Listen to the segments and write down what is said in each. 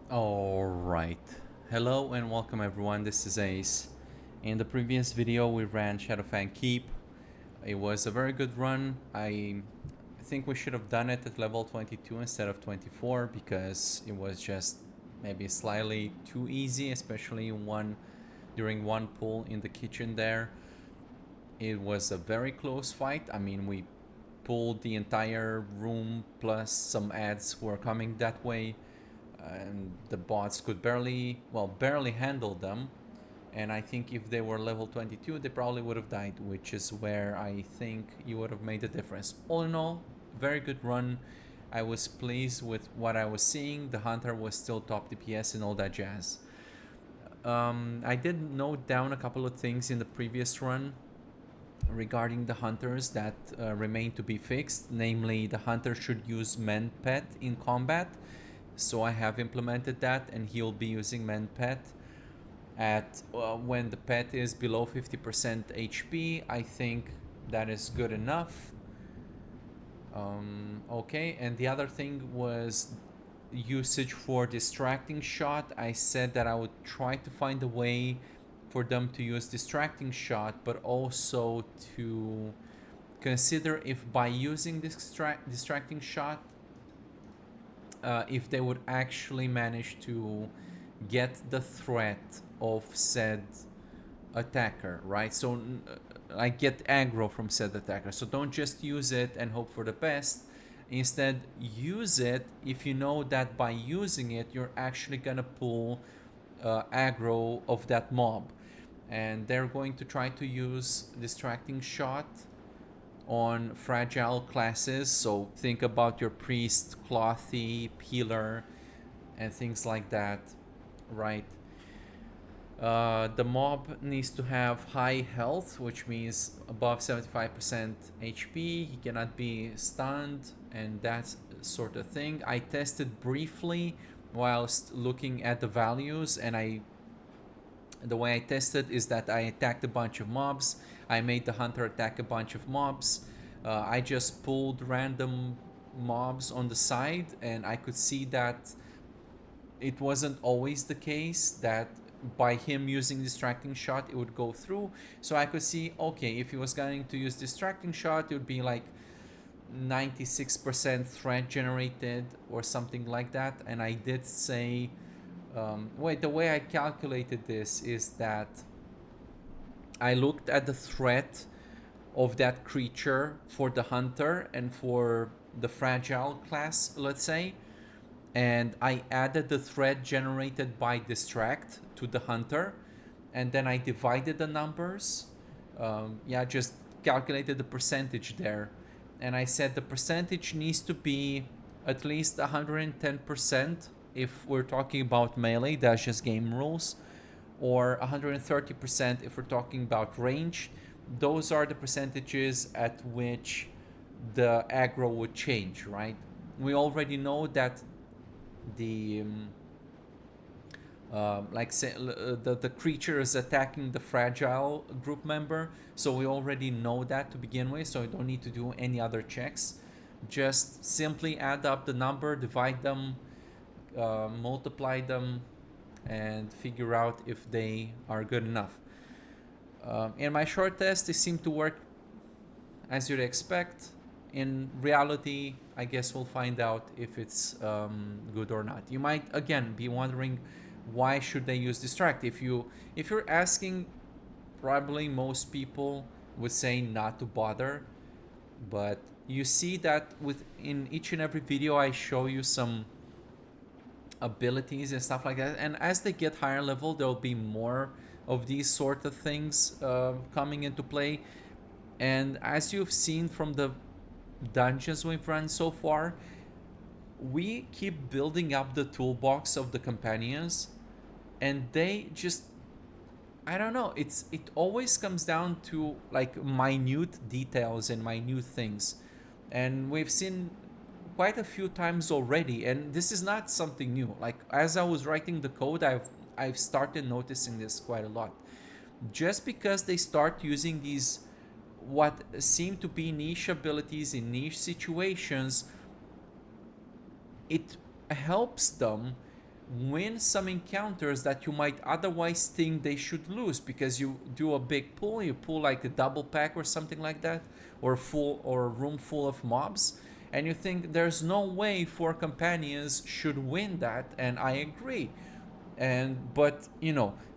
Alright, hello and welcome everyone, this is Ace. In the previous video we ran Shadowfang Keep. It was a very good run. I think we should have done it at level 22 instead of 24 because it was just maybe slightly too easy, especially during one pull in the kitchen there. It was a very close fight. I mean, we pulled the entire room plus some ads who were coming that way, and the bots could barely handle them. And I think if they were level 22, they probably would have died, which is where I think you would have made a difference. All in all, very good run. I was pleased with what I was seeing. The hunter was still top DPS and all that jazz. I did note down a couple of things in the previous run regarding the hunters that remain to be fixed. Namely, the hunter should use men pet in combat. So I have implemented that, and he'll be using men pet at when the pet is below 50% HP. I think that is good enough. Okay, and the other thing was usage for distracting shot. I said that I would try to find a way for them to use distracting shot, but also to consider if by using distracting shot, if they would actually manage to get the threat of said attacker, right? So like get aggro from said attacker. So don't just use it and hope for the best. Instead, use it if you know that by using it you're actually gonna pull aggro of that mob. And they're going to try to use distracting shot on fragile classes. So think about your priest, clothy, healer, and things like that, right? The mob needs to have high health, which means above 75% HP. He cannot be stunned and that sort of thing. I tested briefly whilst looking at the values, and the way I tested is that I attacked a bunch of mobs. I made the hunter attack a bunch of mobs. I just pulled random mobs on the side, and I could see that it wasn't always the case that by him using distracting shot it would go through. So I could see, okay, if he was going to use distracting shot, it would be like 96% threat generated or something like that. And I did say, the way I calculated this is that I looked at the threat of that creature for the hunter and for the fragile class, let's say, and I added the threat generated by distract to the hunter, and then I divided the numbers. Just calculated the percentage there, and I said the percentage needs to be at least 110% if we're talking about melee, that's just game rules, or 130% if we're talking about range. Those are the percentages at which the aggro would change, right? We already know that the the creature is attacking the fragile group member, so we already know that to begin with, so we don't need to do any other checks. Just simply add up the number, divide them, multiply them, and figure out if they are good enough. In my short test, they seem to work as you'd expect. In reality, I guess we'll find out if it's good or not. You might again be wondering, why should they use distract? If you're asking, probably most people would say not to bother, but you see that in each and every video I show you some abilities and stuff like that, and as they get higher level there'll be more of these sort of things coming into play. And as you've seen from the dungeons we've run so far, we keep building up the toolbox of the companions, and they just, I don't know, it always comes down to like minute details and minute things, and we've seen quite a few times already, and this is not something new. Like as I was writing the code, I've started noticing this quite a lot. Just because they start using these what seem to be niche abilities in niche situations, it helps them win some encounters that you might otherwise think they should lose, because you do a big pull, you pull like a double pack or something like that, or full, or a room full of mobs, and you think there's no way 4 companions should win that, and I agree. And but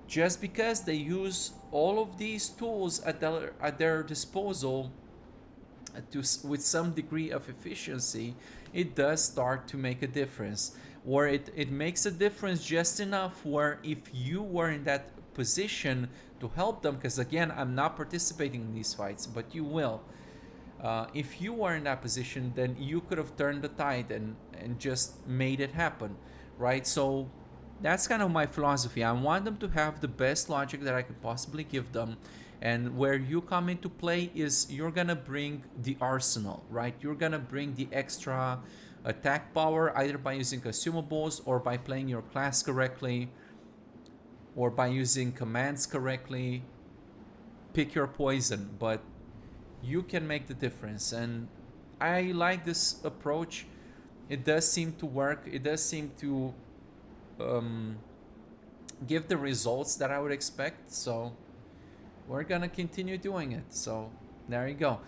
just because they use all of these tools at their disposal, with some degree of efficiency, it does start to make a difference. Or it makes a difference just enough where if you were in that position to help them, because again, I'm not participating in these fights, but you will. If you were in that position, then you could have turned the tide and just made it happen, right? So that's kind of my philosophy. I want them to have the best logic that I could possibly give them. And where you come into play is you're gonna bring the arsenal, right? You're gonna bring the extra attack power, either by using consumables or by playing your class correctly or by using commands correctly. Pick your poison, but you can make the difference. And I like this approach. It does seem to work. It does seem to give the results that I would expect. So we're gonna continue doing it. So there you go.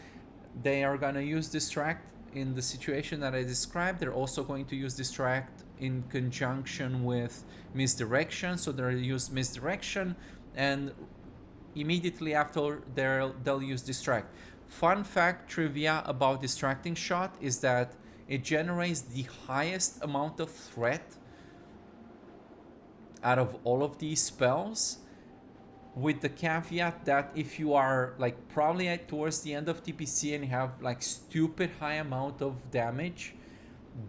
They are gonna use distract in the situation that I described. They're also going to use distract in conjunction with misdirection. So they'll use misdirection, and immediately after they'll use distract. Fun fact trivia about distracting shot is that it generates the highest amount of threat out of all of these spells, with the caveat that if you are like probably towards the end of TPC and you have like stupid high amount of damage,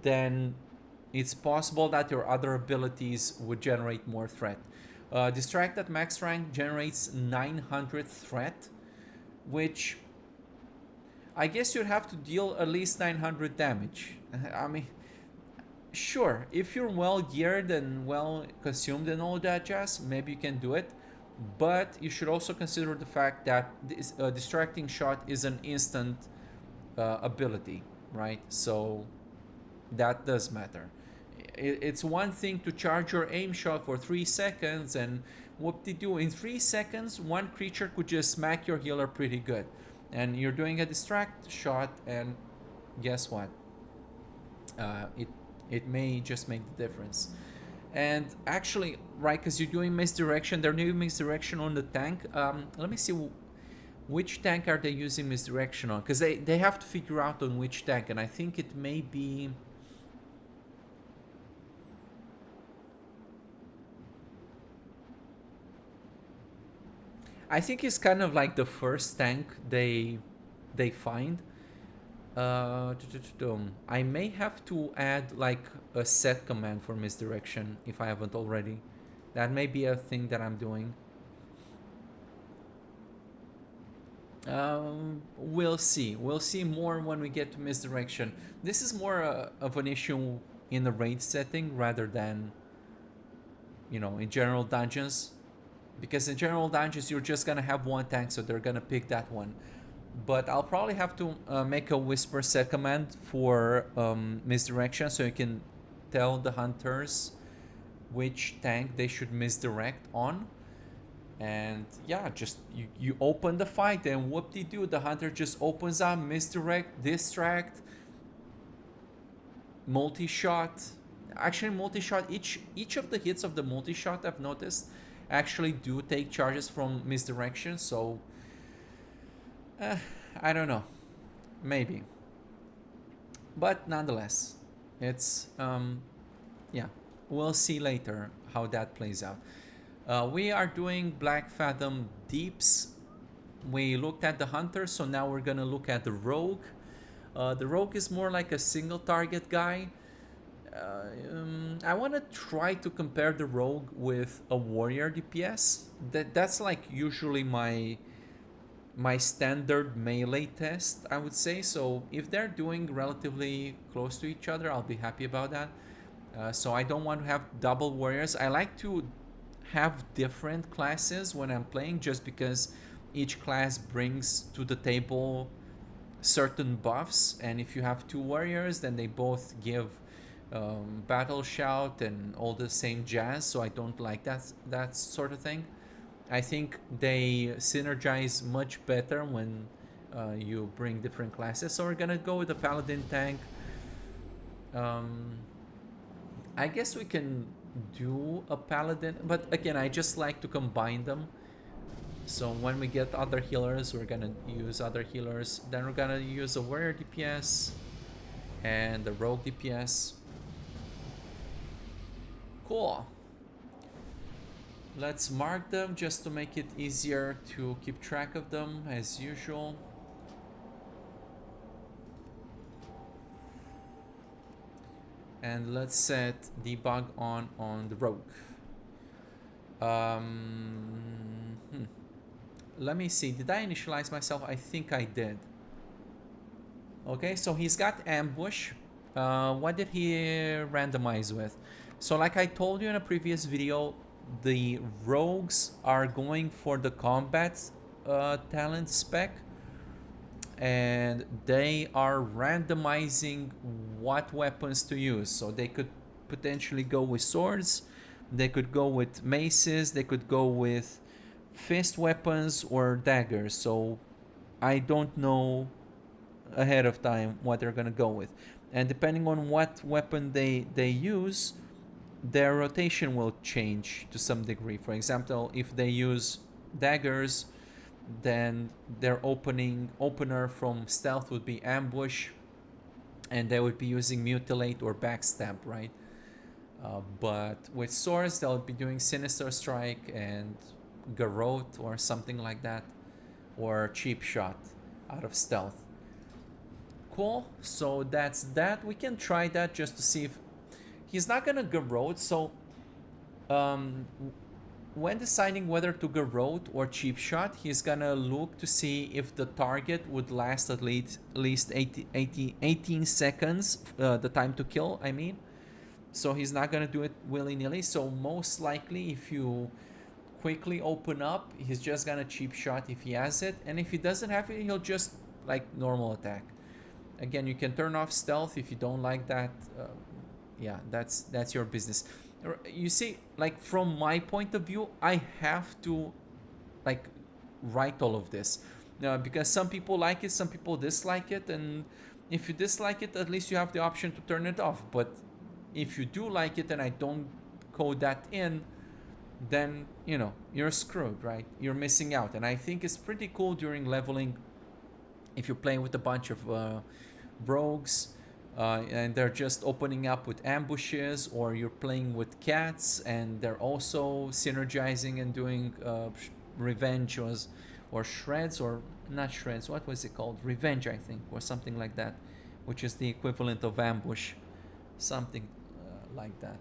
then it's possible that your other abilities would generate more threat. Distract at max rank generates 900 threat, which I guess you'd have to deal at least 900 damage. I mean, sure, if you're well geared and well consumed and all that jazz, maybe you can do it. But you should also consider the fact that this distracting shot is an instant ability, right? So that does matter. It's one thing to charge your aim shot for 3 seconds, and what they do in 3 seconds, one creature could just smack your healer pretty good. And you're doing a distract shot, and guess what? It may just make the difference. And actually, right, because you're doing misdirection, they're doing misdirection on the tank. Let me see which tank are they using misdirection on, because they have to figure out on which tank, and I think it may be. I think it's kind of like the first tank they find. I may have to add like a set command for misdirection if I haven't already. That may be a thing that I'm doing. We'll see. We'll see more when we get to misdirection. This is more of an issue in the raid setting rather than, in general dungeons. Because in general dungeons, you're just gonna have one tank, so they're gonna pick that one. But I'll probably have to make a whisper set command for misdirection, so you can tell the hunters which tank they should misdirect on. And yeah, just you open the fight, and whoop-de-doo, the hunter just opens up, misdirect, distract, multi-shot. Actually, multi-shot, each of the hits of the multi-shot, I've noticed, actually do take charges from misdirection. So I don't know, maybe, but nonetheless, it's yeah, we'll see later how that plays out. We are doing Blackfathom deeps. We looked at the hunter, so now we're gonna look at the rogue. The rogue is more like a single target guy. I want to try to compare the rogue with a warrior DPS. That's like usually my standard melee test, I would say. So if they're doing relatively close to each other, I'll be happy about that. So I don't want to have double warriors. I like to have different classes when I'm playing, just because each class brings to the table certain buffs, and if you have two warriors, then they both give battle shout and all the same jazz, so I don't like that sort of thing. I think they synergize much better when you bring different classes. So we're gonna go with the Paladin tank. Um, I guess we can do a Paladin, but again, I just like to combine them. So when we get other healers, we're gonna use other healers. Then we're gonna use a warrior DPS and the rogue DPS. Cool. Let's mark them just to make it easier to keep track of them as usual. And let's set debug on the rogue. Let me see, did I initialize myself? I think I did. Okay, so he's got ambush. What did he randomize with? So like I told you in a previous video, the rogues are going for the combat talent spec, and they are randomizing what weapons to use. So they could potentially go with swords, they could go with maces, they could go with fist weapons or daggers. So I don't know ahead of time what they're gonna go with, and depending on what weapon they use, their rotation will change to some degree. For example, if they use daggers, then their opener from stealth would be ambush, and they would be using mutilate or backstab, right? But with swords, they'll be doing sinister strike and garrote or something like that, or cheap shot out of stealth. Cool, so that's that. We can try that just to see if he's not gonna garrote. So when deciding whether to garrote or cheap shot, he's gonna look to see if the target would last at least 18 seconds, the time to kill, I mean. So he's not gonna do it willy-nilly. So most likely, if you quickly open up, he's just gonna cheap shot if he has it, and if he doesn't have it, he'll just like normal attack. Again, you can turn off stealth if you don't like that. Yeah, that's your business. You see, like from my point of view, I have to like write all of this because some people like it, some people dislike it, and if you dislike it, at least you have the option to turn it off. But if you do like it and I don't code that in, then you know you're screwed, right? You're missing out. And I think it's pretty cool during leveling if you're playing with a bunch of rogues and they're just opening up with ambushes, or you're playing with cats and they're also synergizing and doing revenge or shreds, or not shreds, what was it called, revenge I think, or something like that, which is the equivalent of ambush, something like that.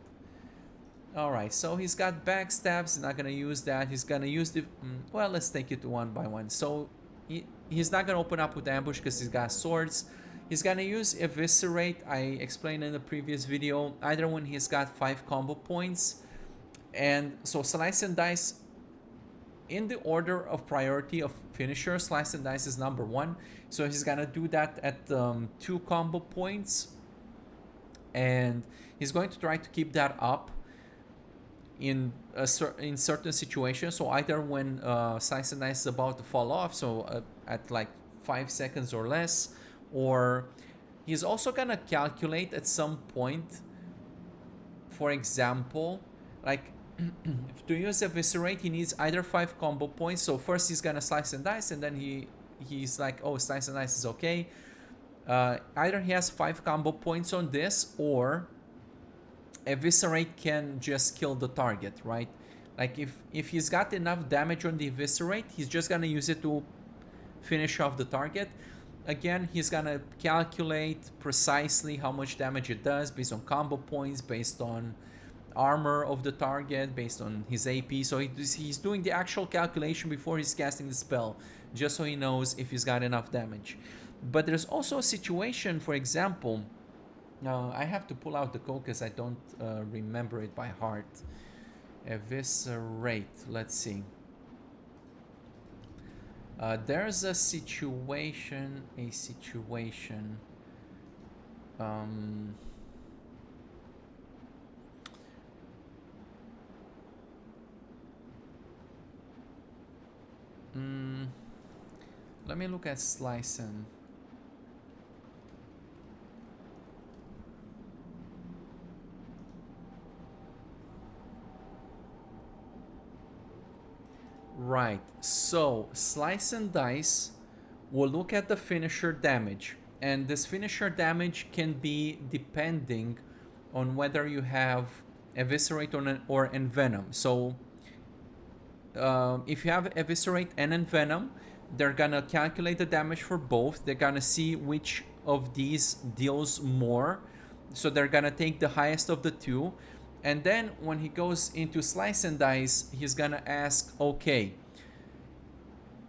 Alright, so he's got backstabs, he's not gonna use that. He's gonna use the well, let's take it one by one. So he's not gonna open up with ambush because he's got swords. He's gonna use eviscerate. I explained in the previous video, either when he's got 5 combo points, and so slice and dice in the order of priority of finisher, slice and dice is number 1. So he's gonna do that at 2 combo points, and he's going to try to keep that up in certain situations. So either when slice and dice is about to fall off, so at like 5 seconds or less, or he's also gonna calculate at some point, for example, like to use eviscerate, he needs either 5 combo points. So first he's gonna slice and dice, and then he's like, oh, slice and dice is okay. Either he has 5 combo points on this, or eviscerate can just kill the target, right? Like if he's got enough damage on the eviscerate, he's just gonna use it to finish off the target. Again, he's gonna calculate precisely how much damage it does based on combo points, based on armor of the target, based on his AP. So he's doing the actual calculation before he's casting the spell, just so he knows if he's got enough damage. But there's also a situation, for example, I have to pull out the code because I don't remember it by heart. Eviscerate, let's see. There's a situation. Let me look at slicing. Right, so slice and dice will look at the finisher damage, and this finisher damage can be depending on whether you have eviscerate or envenom. So if you have eviscerate and envenom, they're gonna calculate the damage for both. They're gonna see which of these deals more, so they're gonna take the highest of the two. And then when he goes into slice and dice, he's gonna ask, okay,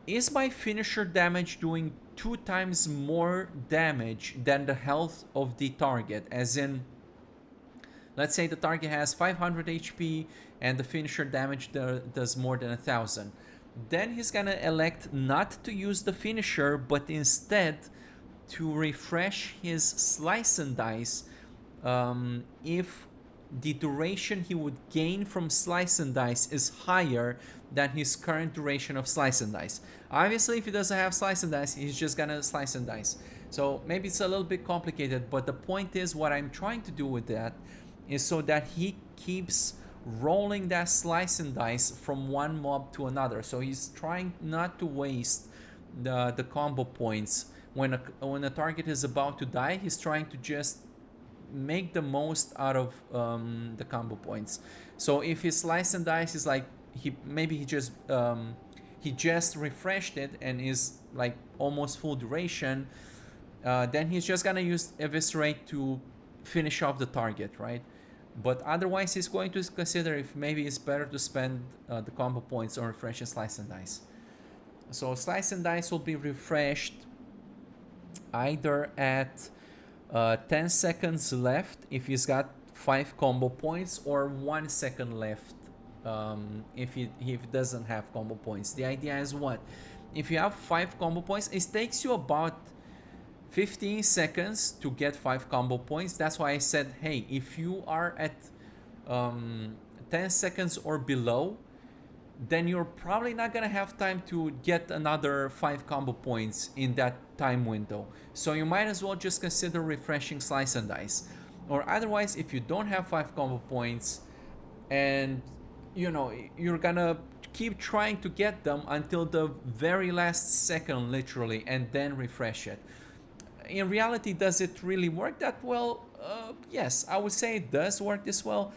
is my finisher damage doing 2 times more damage than the health of the target? As in, let's say the target has 500 HP and the finisher damage does more than 1000. Then he's gonna elect not to use the finisher, but instead to refresh his slice and dice if the duration he would gain from slice and dice is higher than his current duration of slice and dice. Obviously, if he doesn't have slice and dice, he's just gonna slice and dice. So maybe it's a little bit complicated, but the point is, what I'm trying to do with that is so that he keeps rolling that slice and dice from one mob to another. So he's trying not to waste the combo points. When a target is about to die, he's trying to just make the most out of the combo points. So if his slice and dice is like he just refreshed it and is like almost full duration, then he's just gonna use eviscerate to finish off the target, right? But otherwise, he's going to consider if maybe it's better to spend the combo points on refreshing slice and dice. So slice and dice will be refreshed either at 10 seconds left if he's got 5 combo points, or 1 second left if he doesn't have combo points. The idea is what? If you have 5 combo points, it takes you about 15 seconds to get 5 combo points. That's why I said, hey, if you are at 10 seconds or below, then you're probably not gonna have time to get another 5 combo points in that time window. So you might as well just consider refreshing slice and dice. Or otherwise, if you don't have 5 combo points and you're gonna keep trying to get them until the very last second, literally, and then refresh it. In reality, does it really work that well? Yes, I would say it does work this well.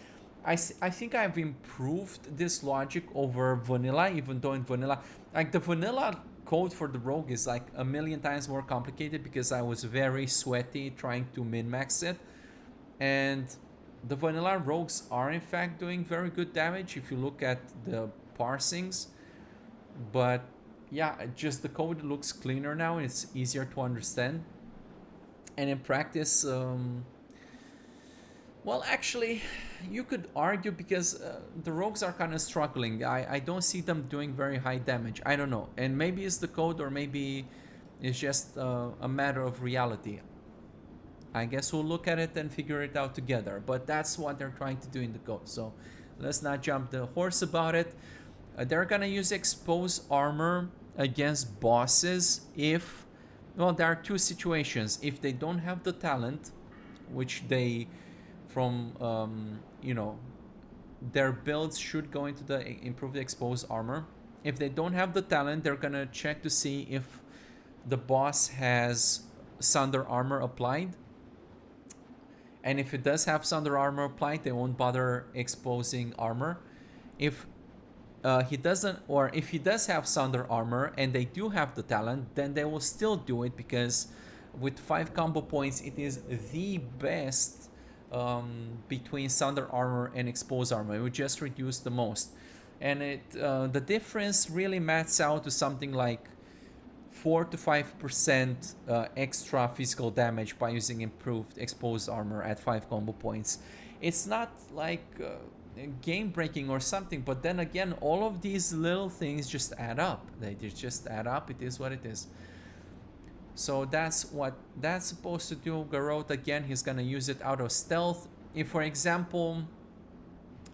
I think I've improved this logic over vanilla, even though in vanilla, like the vanilla code for the rogue is like a million times more complicated because I was very sweaty trying to min-max it. And the vanilla rogues are in fact doing very good damage if you look at the parsings. But yeah, just the code looks cleaner now and it's easier to understand. And in practice, well, actually, you could argue because the rogues are kind of struggling. I don't see them doing very high damage. I don't know. And maybe it's the code, or maybe it's just a matter of reality. I guess we'll look at it and figure it out together. But that's what they're trying to do in the code. So let's not jump the horse about it. They're going to use expose armor against bosses if... Well, there are 2 situations. If they don't have the talent, which they... from their builds should go into the improved exposed armor. If they don't have the talent, they're gonna check to see if the boss has Sunder armor applied, and if it does have Sunder armor applied, they won't bother exposing armor. If he doesn't, or if he does have Sunder armor and they do have the talent, then they will still do it, because with 5 combo points it is the best between Sunder armor and exposed armor. It would just reduce the most, and the difference really maths out to something like 4 to 5% extra physical damage by using improved exposed armor at 5 combo points. It's not like game breaking or something, but then again, all of these little things just add up. They just add up. It is what it is. So that's what that's supposed to do. Garrote, again, he's gonna use it out of stealth. If, for example,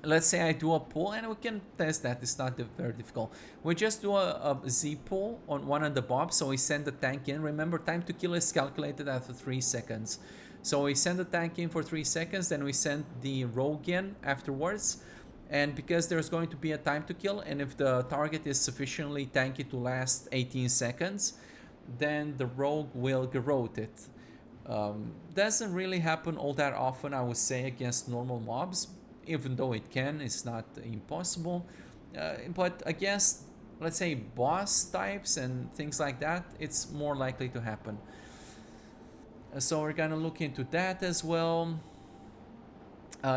let's say I do a pull, and we can test that. It's not very difficult. We just do a Z pull on one of the bobs. So we send the tank in. Remember, time to kill is calculated after 3 seconds. So we send the tank in for 3 seconds, then we send the rogue in afterwards. And because there's going to be a time to kill, and if the target is sufficiently tanky to last 18 seconds, then the rogue will garrote it. Doesn't really happen all that often, I would say, against normal mobs. Even though it can, it's not impossible. But against, let's say, boss types and things like that, it's more likely to happen. So we're gonna look into that as well.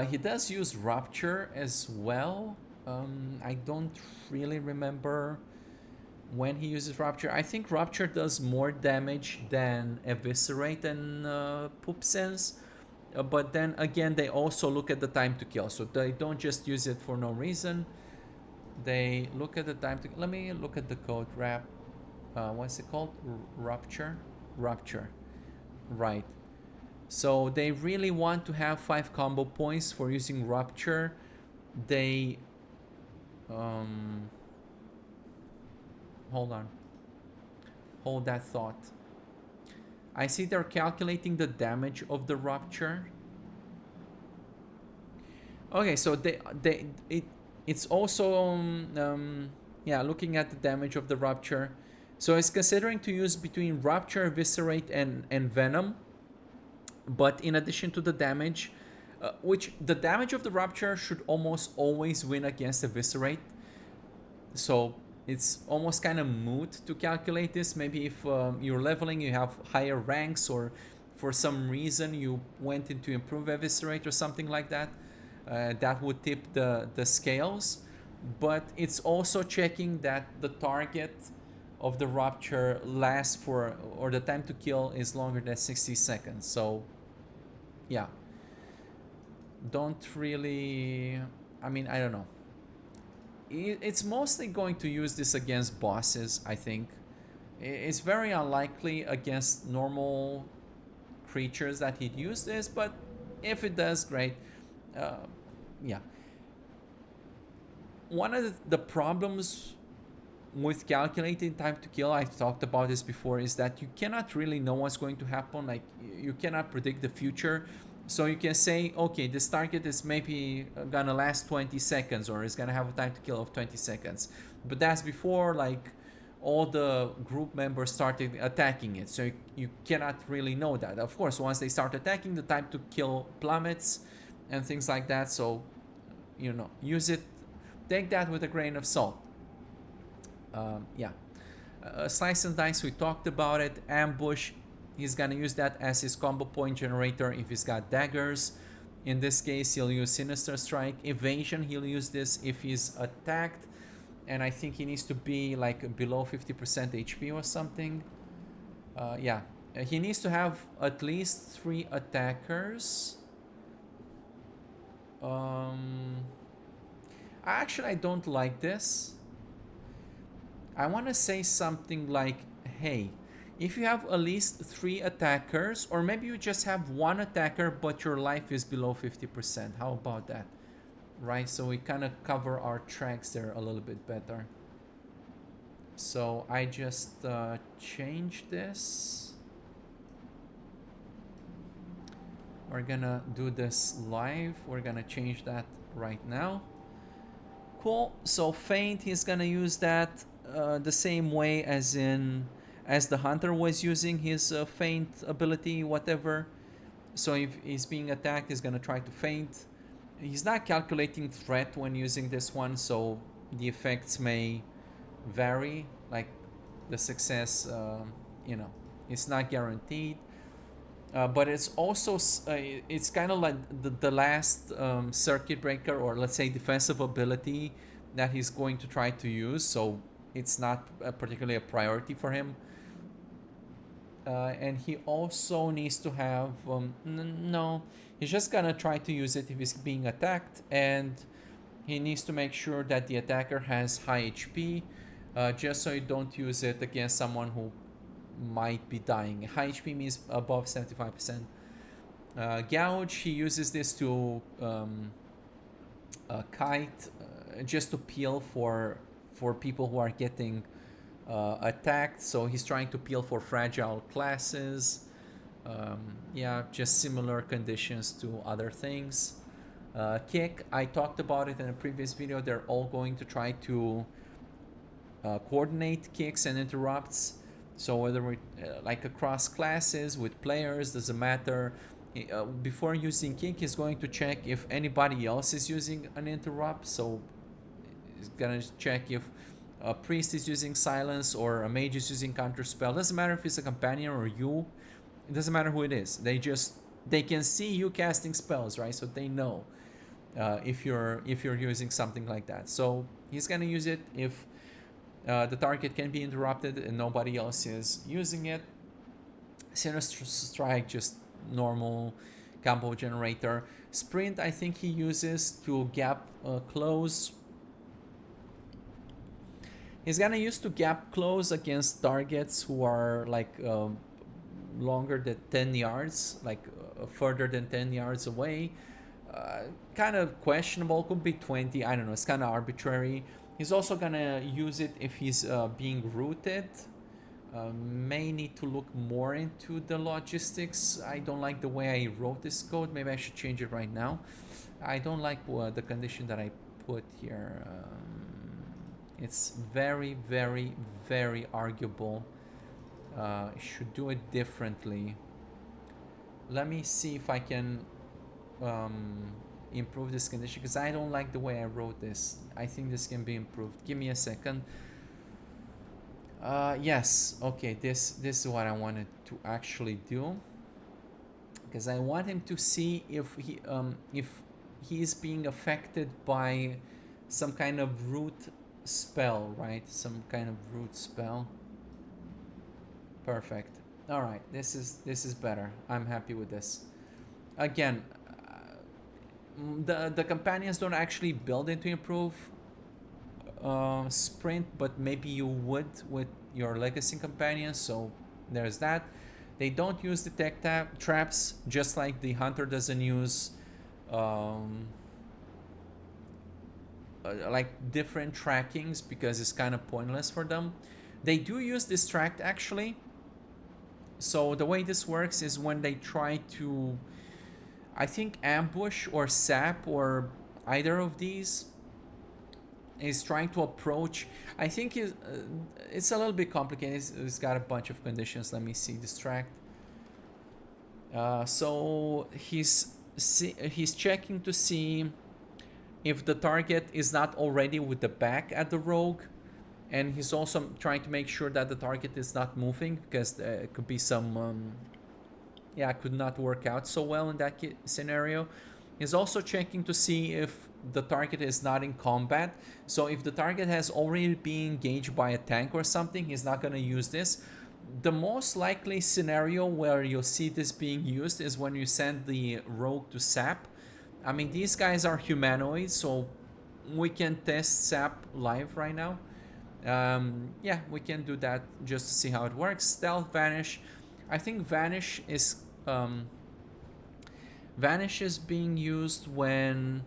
He does use Rupture as well. I don't really remember when he uses Rupture. I think Rupture does more damage than Eviscerate and Poop Sense. But then again, they also look at the time to kill. So they don't just use it for no reason. They look at the time to... Let me look at the code. What's it called? Rupture? Rupture. Right. So they really want to have 5 combo points for using Rupture. They... hold on. Hold that thought. I see they're calculating the damage of the Rupture. Okay, so it's also yeah, looking at the damage of the Rupture. So it's considering to use between Rupture, Eviscerate, and Venom. But in addition to the damage, which the damage of the Rupture should almost always win against Eviscerate. So it's almost kind of moot to calculate this. Maybe if you're leveling, you have higher ranks, or for some reason you went into improve Eviscerate or something like that, that would tip the scales. But it's also checking that the target of the Rupture lasts for, or the time to kill is longer than 60 seconds. So yeah, don't really, I mean, I don't know. It's mostly going to use this against bosses, I think. It's very unlikely against normal creatures that he'd use this, but if it does, great. Yeah. One of the problems with calculating time to kill, I've talked about this before, is that you cannot really know what's going to happen. Like, you cannot predict the future. So you can say, okay, this target is maybe gonna last 20 seconds, or is gonna have a time to kill of 20 seconds. But that's before, like, all the group members started attacking it. So you cannot really know that. Of course, once they start attacking, the time to kill plummets and things like that. So, you know, use it, take that with a grain of salt. Yeah. Slice and dice, we talked about it. Ambush, he's gonna use that as his combo point generator if he's got daggers. In this case, he'll use Sinister Strike. Evasion, he'll use this if he's attacked. And I think he needs to be like below 50% HP or something. Yeah, he needs to have at least 3 attackers. Actually, I don't like this. I want to say something like, hey, if you have at least 3 attackers, or maybe you just have 1 attacker but your life is below 50%. How about that? Right, so we kind of cover our tracks there a little bit better. So I just changed this. We're gonna do this live. We're gonna change that right now. Cool. So feint, he's gonna use that the same way as the hunter was using his feint ability, whatever. So if he's being attacked, he's gonna try to feint. He's not calculating threat when using this one, so the effects may vary. Like the success, you know, it's not guaranteed. But it's also it's kind of like the last circuit breaker, or let's say defensive ability that he's going to try to use. So it's not particularly a priority for him. And he also needs to have no, he's just gonna try to use it if he's being attacked, and he needs to make sure that the attacker has high HP, just so you don't use it against someone who might be dying. High HP means above 75%. Gouge, he uses this to Kite, just to peel for people who are getting attacked. So he's trying to peel for fragile classes. Yeah, just similar conditions to other things. Kick, I talked about it in a previous video. They're all going to try to coordinate kicks and interrupts. So whether we like across classes with players, doesn't matter. Before using kick, he's going to check if anybody else is using an interrupt. So he's gonna check if a priest is using silence or a mage is using counterspell. Doesn't matter if it's a companion or you. It doesn't matter who it is. They can see you casting spells, right? So they know if you're using something like that. So he's gonna use it if the target can be interrupted and nobody else is using it. Sinister Strike, just normal combo generator. Sprint, I think he uses to gap close. He's gonna use to gap close against targets who are like longer than 10 yards, like further than 10 yards away. Kind of questionable, could be 20, I don't know, it's kind of arbitrary. He's also gonna use it if he's being rooted. May need to look more into the logistics. I don't like the way I wrote this code. Maybe I should change it right now. I don't like the condition that I put here. It's very, very, very arguable. Should do it differently. Let me see if I can improve this condition, because I don't like the way I wrote this. I think this can be improved. Give me a second. Yes, okay, this is what I wanted to actually do, because I want him to see if he is being affected by some kind of root spell, right? Some kind of root spell. Perfect. All right, this is better. I'm happy with this. Again, the companions don't actually build into improve sprint, but maybe you would with your legacy companions, so there's that. They don't use detect traps, just like the hunter doesn't use like different trackings, because it's kind of pointless for them. They do use distract actually. So the way this works is when they try to, I think, ambush or sap or either of these, is trying to approach. I think it's a little bit complicated. It's got a bunch of conditions. Let me see. Distract. So he's checking to see if the target is not already with the back at the rogue, and he's also trying to make sure that the target is not moving, because it could be some yeah, could not work out so well in that scenario. He's also checking to see if the target is not in combat. So if the target has already been engaged by a tank or something, he's not going to use this. The most likely scenario where you'll see this being used is when you send the rogue to sap. I mean, these guys are humanoids, so we can test sap live right now. Yeah, we can do that just to see how it works. Stealth, vanish. I think vanish is being used when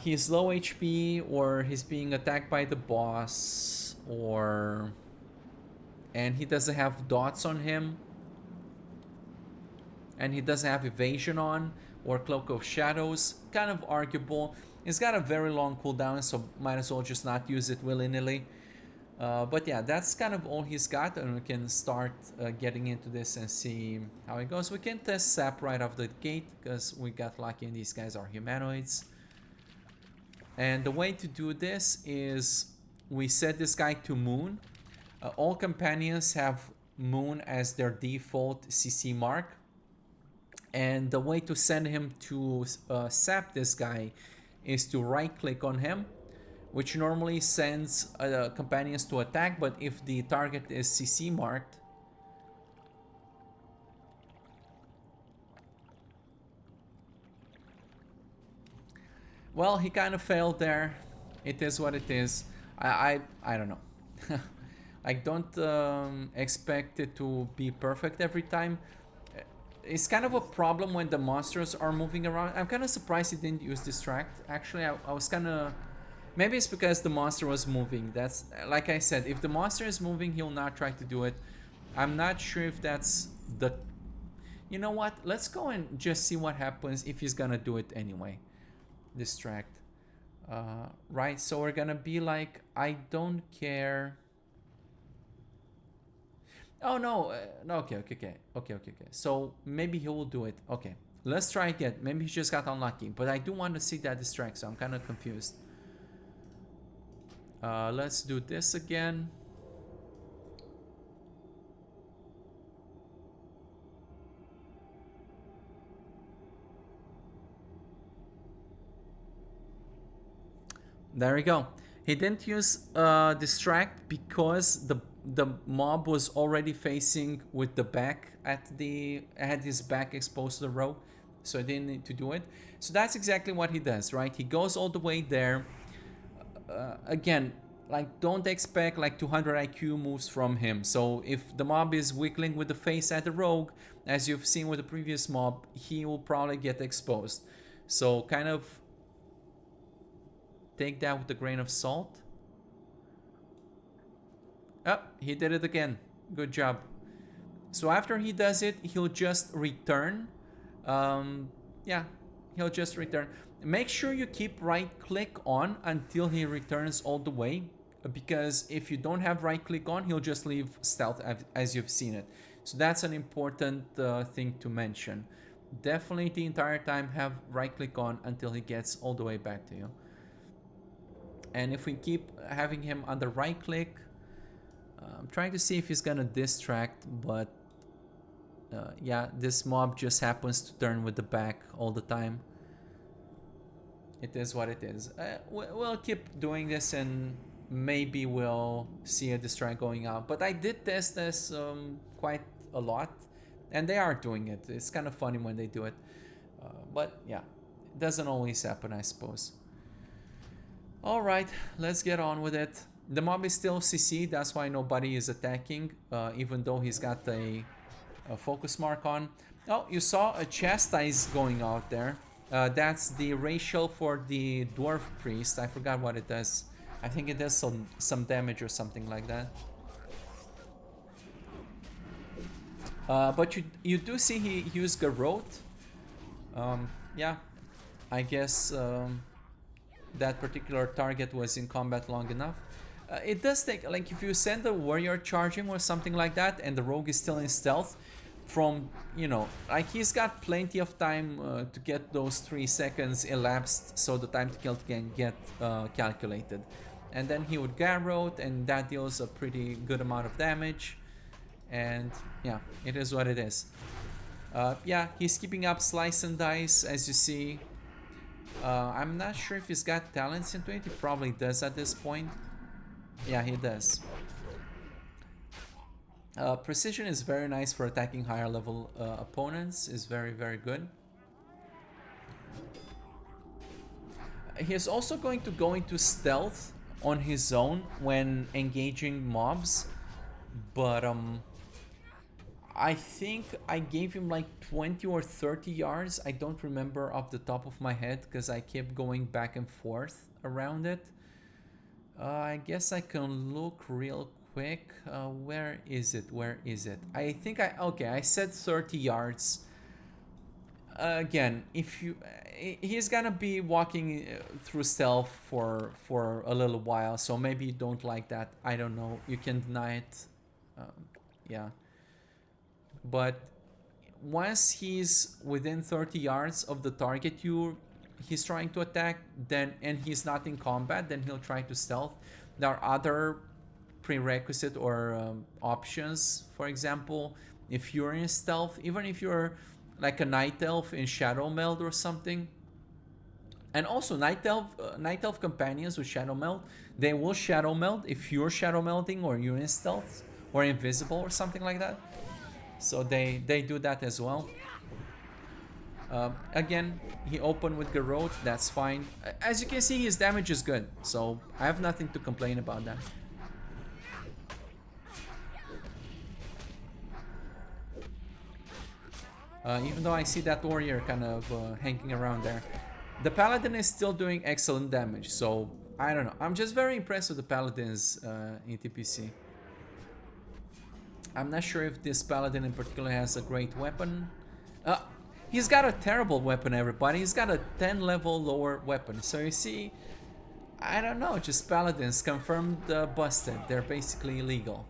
he's low HP, or he's being attacked by the boss, and he doesn't have dots on him, and he doesn't have evasion on, or cloak of shadows. Kind of arguable. It's got a very long cooldown, so might as well just not use it willy-nilly. But yeah, that's kind of all he's got, and we can start getting into this and see how it goes. We can test sap right off the gate, because we got lucky and these guys are humanoids. And the way to do this is we set this guy to moon. All companions have moon as their default CC mark. And the way to send him to sap this guy is to right click on him, which normally sends companions to attack, but if the target is CC marked, well, he kind of failed there. It is what it is. I don't know. I don't expect it to be perfect every time. it's kind of a problem when the monsters are moving around. I'm kind of surprised he didn't use distract. Actually, I was kind of... Maybe it's because the monster was moving. That's, like I said, if the monster is moving, he'll not try to do it. I'm not sure if that's the... You know what? Let's go and just see what happens if he's gonna do it anyway. Distract. Right, so we're gonna be like, I don't care. Oh no, no, okay. So maybe he will do it. Okay, let's try again. Maybe he just got unlucky, but I do want to see that distract, so I'm kind of confused. Let's do this again. There we go. He didn't use distract because the mob was already facing with the back had his back exposed to the row, so he didn't need to do it. So that's exactly what he does, right? He goes all the way there. Again, like, don't expect like 200 IQ moves from him. So if the mob is wiggling with the face at the rogue, as you've seen with the previous mob, he will probably get exposed. So kind of take that with a grain of salt. Oh, he did it again. Good job. So after he does it, he'll just return. Yeah, he'll just return. Make sure you keep right click on until he returns all the way, because if you don't have right click on, he'll just leave stealth as you've seen it. So that's an important thing to mention. Definitely the entire time have right click on until he gets all the way back to you. And if we keep having him under right click, I'm trying to see if he's gonna distract, but yeah, this mob just happens to turn with the back all the time. It is what it is. We'll keep doing this and maybe we'll see a distract going out. But I did test this quite a lot, and they are doing it. It's kind of funny when they do it. But yeah, it doesn't always happen, I suppose. Alright, let's get on with it. The mob is still CC, that's why nobody is attacking, even though he's got a focus mark on. Oh, you saw a chastise going out there. That's the racial for the dwarf priest. I forgot what it does. I think it does some damage or something like that. But you do see he used Garrote. Yeah, I guess that particular target was in combat long enough. It does take, like, if you send a warrior charging or something like that and the rogue is still in stealth, from, you know, like, he's got plenty of time to get those 3 seconds elapsed, so the time to kill can get calculated. And then he would Garrote, and that deals a pretty good amount of damage. And yeah, it is what it is. Yeah, he's keeping up slice and dice, as you see. I'm not sure if he's got talents into it. He probably does at this point. Yeah, he does. Precision is very nice for attacking higher level opponents. Is very, very good. He is also going to go into stealth on his own when engaging mobs, but I think I gave him like 20 or 30 yards. I don't remember off the top of my head because I kept going back and forth around it. I guess I can look real quick. Where is it? Where is it? I think okay, I said 30 yards. Again, if you... he's gonna be walking through stealth for a little while, so maybe you don't like that. I don't know. You can deny it. Yeah. But once he's within 30 yards of the target he's trying to attack, then, and he's not in combat, then he'll try to stealth. There are other prerequisite or options. For example, if you're in stealth, even if you're like a night elf in shadow meld or something, and also night elf companions with shadow meld, they will shadow meld if you're shadow melding or you're in stealth or invisible or something like that. So they do that as well. Again, he opened with Garrote, that's fine. As you can see, his damage is good, so I have nothing to complain about that. Even though I see that warrior kind of hanging around there. The Paladin is still doing excellent damage, so I don't know. I'm just very impressed with the Paladins in TPC. I'm not sure if this Paladin in particular has a great weapon. He's got a terrible weapon, everybody. He's got a 10 level lower weapon. So you see, I don't know, just Paladins confirmed busted. They're basically illegal.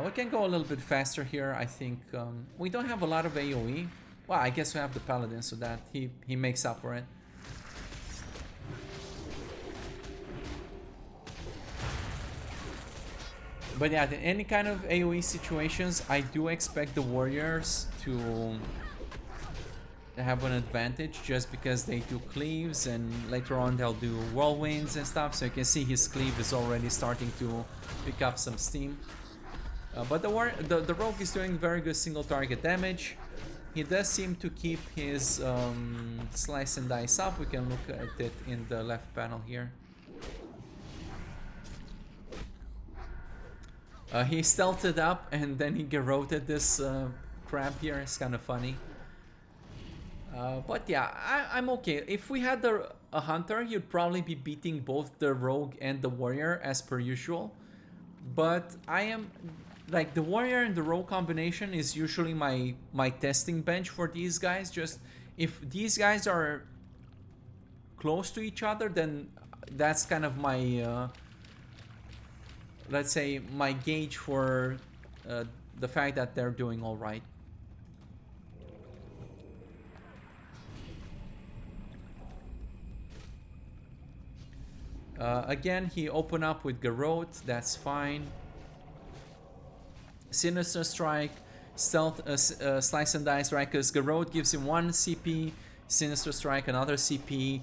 We can go a little bit faster here, I think. We don't have a lot of AoE. Well, I guess we have the Paladin, so that he makes up for it. But yeah, in any kind of AoE situations, I do expect the warriors to have an advantage just because they do cleaves, and later on they'll do whirlwinds and stuff. So you can see his cleave is already starting to pick up some steam. But the rogue is doing very good single target damage. He does seem to keep his slice and dice up. We can look at it in the left panel here. He stealthed up and then he garroted this crab here. It's kind of funny. But yeah, I'm okay. If we had a hunter, you'd probably be beating both the rogue and the warrior as per usual. But I am... like, the warrior and the rogue combination is usually my testing bench for these guys. Just if these guys are close to each other, then that's kind of my... let's say my gauge for the fact that they're doing all right. Again, he opened up with Garrote, that's fine. Sinister Strike, Stealth, Slice and Dice, right? Because Garrote gives him 1 CP, Sinister Strike another CP,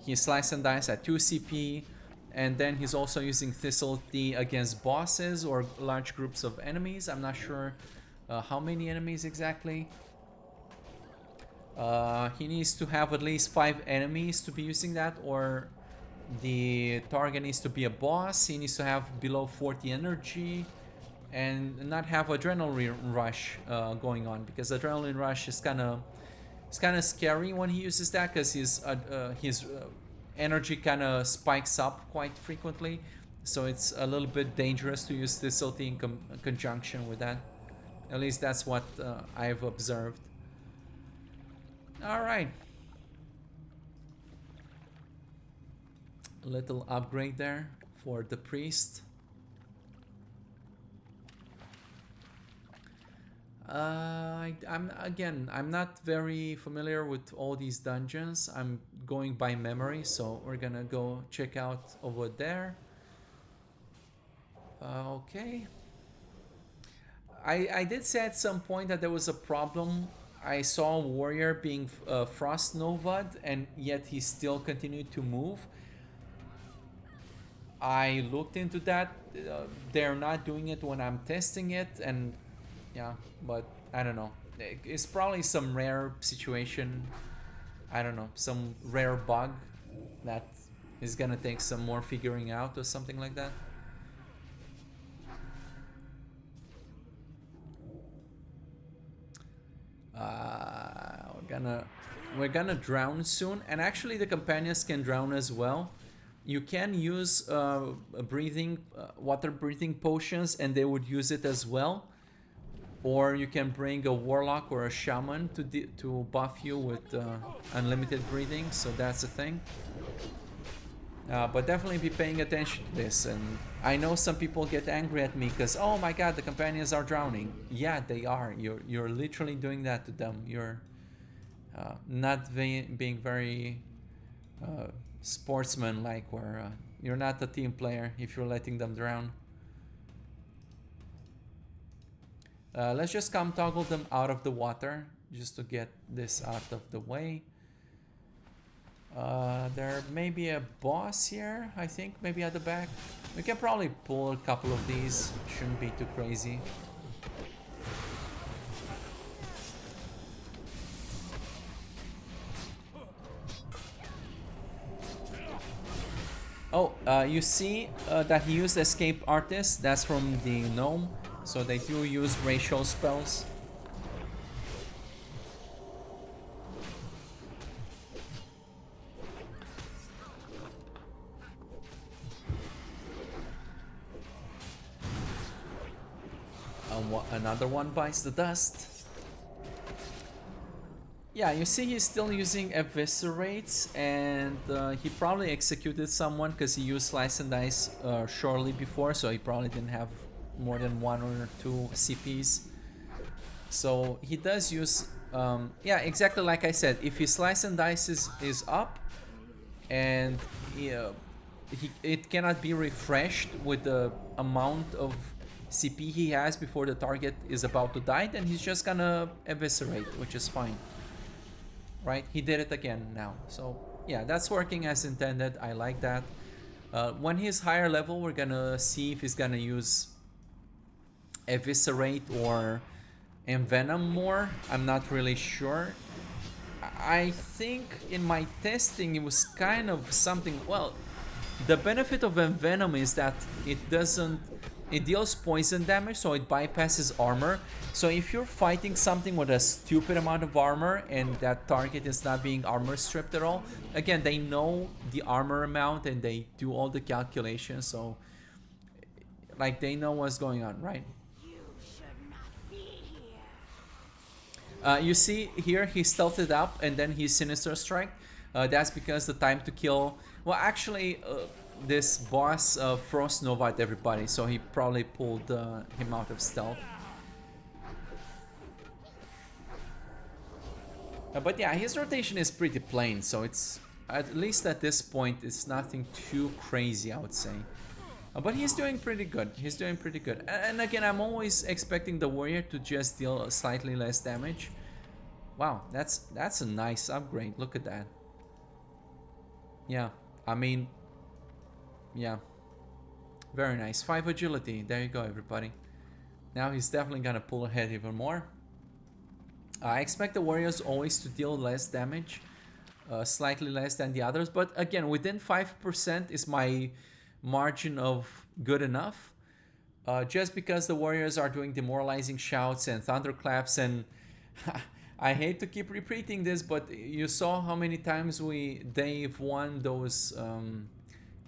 he Slice and Dice at 2 CP. And then he's also using Thistle Tea against bosses or large groups of enemies. I'm not sure how many enemies exactly. He needs to have at least 5 enemies to be using that, or the target needs to be a boss. He needs to have below 40 energy and not have adrenaline rush going on, because adrenaline rush is kind of scary when he uses that, because his energy kind of spikes up quite frequently, so it's a little bit dangerous to use Thistle Tea in conjunction with that. At least that's what I've observed. Alright. A little upgrade there for the priest. I'm not very familiar with all these dungeons. I'm going by memory, so we're gonna go check out over there. Okay. I did say at some point that there was a problem. I saw a warrior being Frost Nova'd, and yet he still continued to move. I looked into that. They're not doing it when I'm testing it, and yeah, but I don't know. It's probably some rare situation. I don't know, some rare bug that is gonna take some more figuring out or something like that. We're gonna drown soon, and actually the companions can drown as well. You can use water breathing potions, and they would use it as well. Or you can bring a warlock or a shaman to buff you with unlimited breathing, so that's a thing. But definitely be paying attention to this. And I know some people get angry at me because, oh my god, the companions are drowning. Yeah, they are. You're literally doing that to them. You're not being very sportsman-like, or you're not a team player if you're letting them drown. Let's just come toggle them out of the water just to get this out of the way. There may be a boss here, I think, maybe at the back. We can probably pull a couple of these. Shouldn't be too crazy. Oh, you see that he used Escape Artist. That's from the gnome. So they do use racial spells. another one bites the dust. Yeah, you see he's still using eviscerates, and he probably executed someone because he used slice and dice shortly before, so he probably didn't have more than 1 or 2 CPs. So he does use, yeah, exactly like I said, if his slice and dice is up, and it cannot be refreshed with the amount of CP he has before the target is about to die, then he's just gonna eviscerate, which is fine. Right? He did it again now. So yeah, that's working as intended. I like that. When he's higher level, we're gonna see if he's gonna use eviscerate or envenom more. I'm not really sure. I think in my testing it was kind of something. Well, the benefit of envenom is that it deals poison damage, so it bypasses armor. So if you're fighting something with a stupid amount of armor and that target is not being armor stripped at all, again, they know the armor amount and they do all the calculations, so like they know what's going on, right? You see here he stealthed up and then he Sinister Strike. That's because the time to kill... Well, actually, this boss Frost Nova'd everybody, so he probably pulled him out of stealth. But yeah, his rotation is pretty plain, so it's... At least at this point, it's nothing too crazy, I would say. But he's doing pretty good. He's doing pretty good. And again, I'm always expecting the warrior to just deal slightly less damage. Wow, that's a nice upgrade. Look at that. Yeah, I mean, yeah, very nice. 5 agility. There you go, everybody. Now he's definitely gonna pull ahead even more. I expect the warriors always to deal less damage, slightly less than the others. But again, within 5% is my margin of good enough. Just because the warriors are doing demoralizing shouts and thunderclaps, and I hate to keep repeating this, but you saw how many times they've won those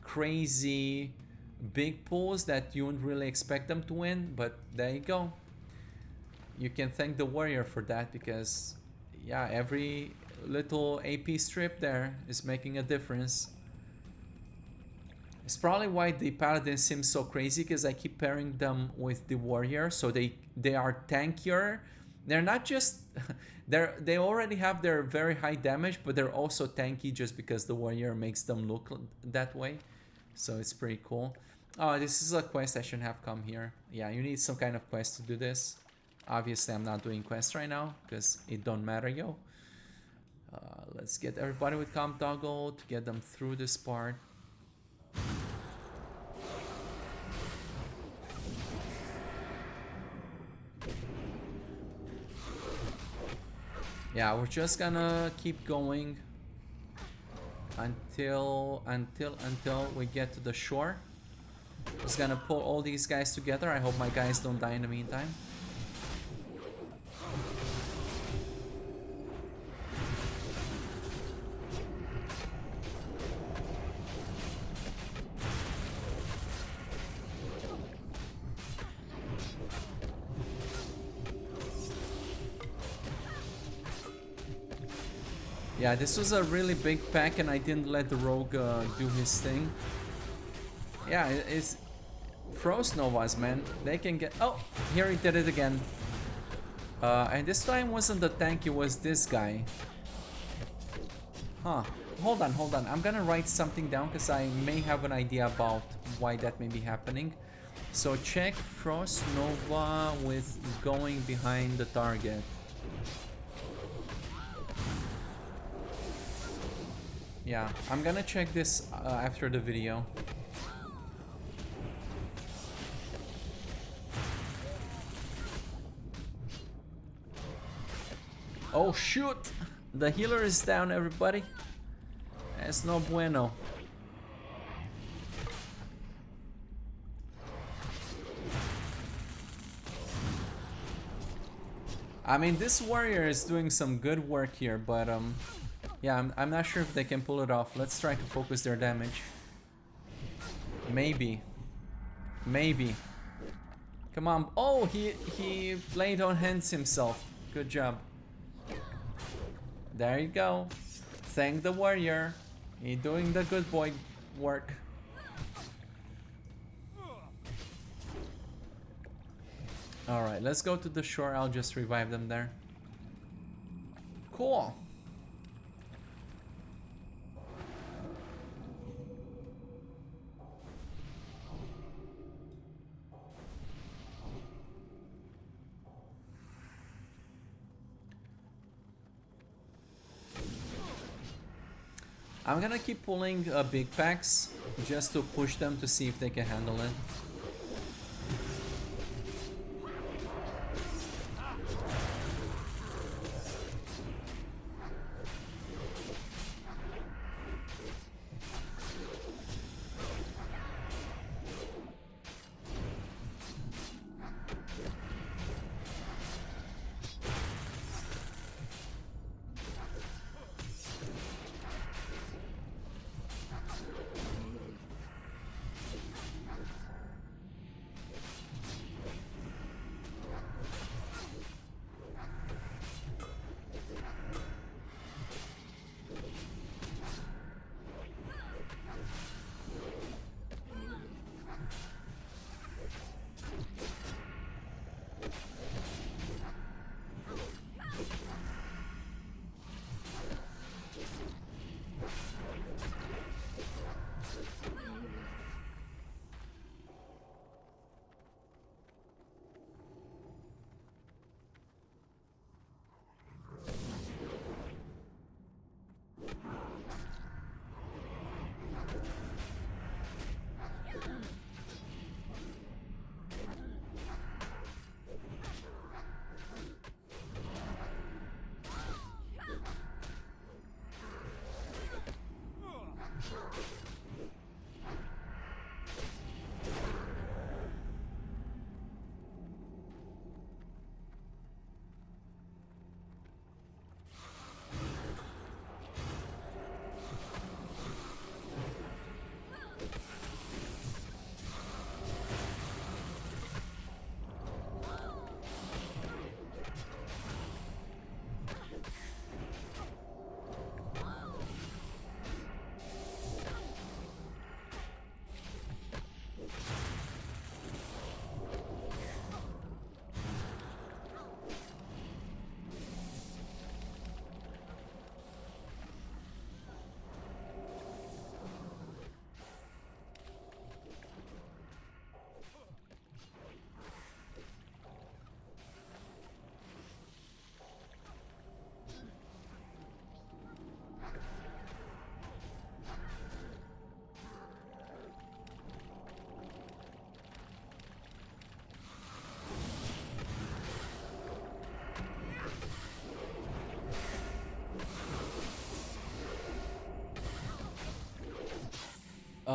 crazy big pulls that you wouldn't really expect them to win. But there you go. You can thank the warrior for that, because yeah, every little AP strip there is making a difference. It's probably why the Paladin seems so crazy, because I keep pairing them with the warrior, so they are tankier. They're not just they already have their very high damage, but they're also tanky just because the warrior makes them look that way. So it's pretty cool. Oh, this is a quest. I shouldn't have come here. Yeah, you need some kind of quest to do this. Obviously, I'm not doing quests right now because it don't matter, yo. Let's get everybody with comp toggle to get them through this part. Yeah, we're just gonna keep going until we get to the shore. Just gonna pull all these guys together. I hope my guys don't die in the meantime. Yeah, this was a really big pack and I didn't let the rogue do his thing. Yeah, it's Frost Novas, man. They can get... Oh, here he did it again. And this time wasn't the tank, it was this guy. Huh. Hold on. I'm gonna write something down because I may have an idea about why that may be happening. So check Frost Nova with going behind the target. Yeah, I'm gonna check this after the video. Oh shoot! The healer is down, everybody. That's no bueno. I mean, this warrior is doing some good work here, but yeah, I'm not sure if they can pull it off. Let's try to focus their damage. Maybe. Come on. Oh, he played on hands himself. Good job. There you go. Thank the warrior. He doing the good boy work. Alright, let's go to the shore. I'll just revive them there. Cool. I'm gonna keep pulling big packs just to push them to see if they can handle it.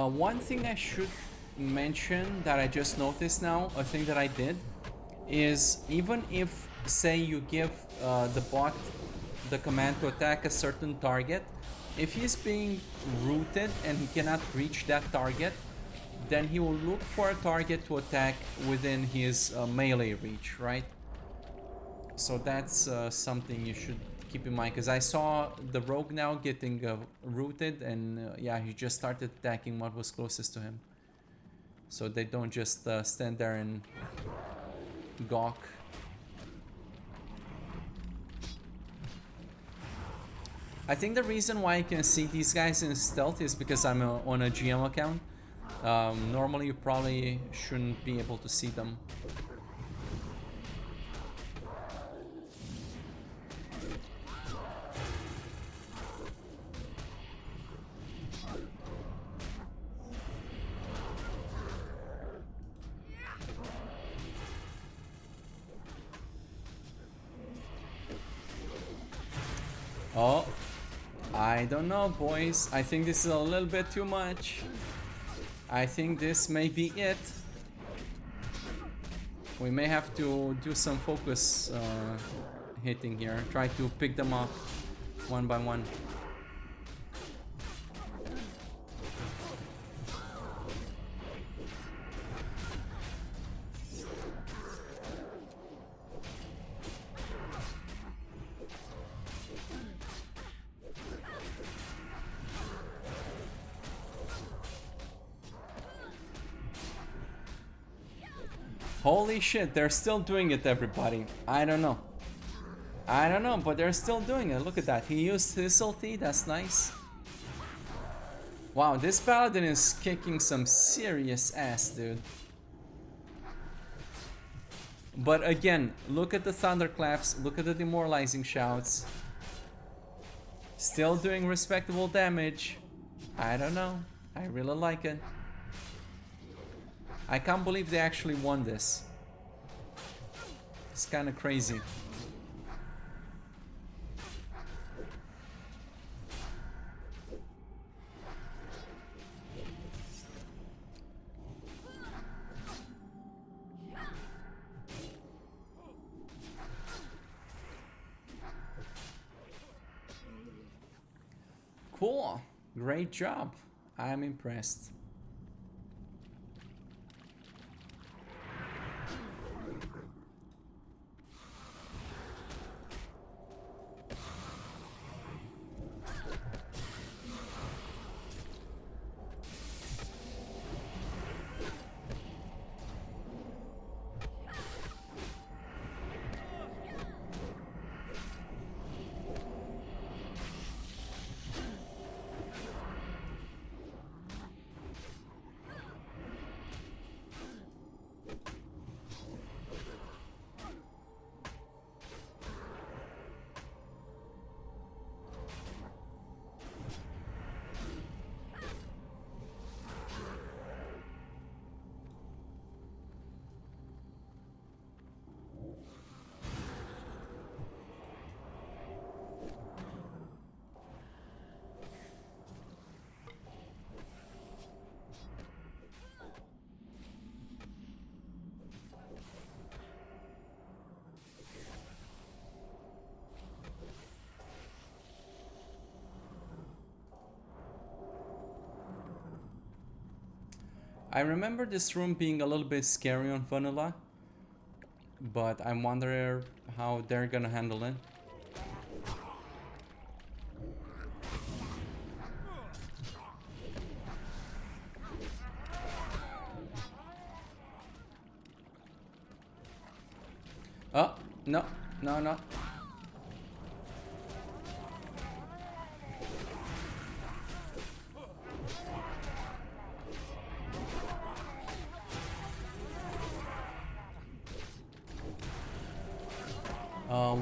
One thing I should mention that I just noticed now, a thing that I did, is even if, say, you give the bot the command to attack a certain target, if he's being rooted and he cannot reach that target, then he will look for a target to attack within his melee reach, right? So that's something you should keep in mind, because I saw the rogue now getting rooted, and yeah, he just started attacking what was closest to him. So they don't just stand there and gawk. I think the reason why I can see these guys in stealth is because I'm on a GM account. Normally you probably shouldn't be able to see them. Oh, I don't know, boys. I think this is a little bit too much. I think this may be it. We may have to do some focus hitting here. Try to pick them up one by one. Holy shit, they're still doing it, everybody. I don't know. I don't know, but they're still doing it. Look at that. He used his ulti. That's nice. Wow, this Paladin is kicking some serious ass, dude. But again, look at the thunderclaps. Look at the demoralizing shouts. Still doing respectable damage. I don't know. I really like it. I can't believe they actually won this. It's kind of crazy. Cool. Great job. I'm impressed. I remember this room being a little bit scary on vanilla, but I wonder how they're gonna handle it. Oh, no, no, no.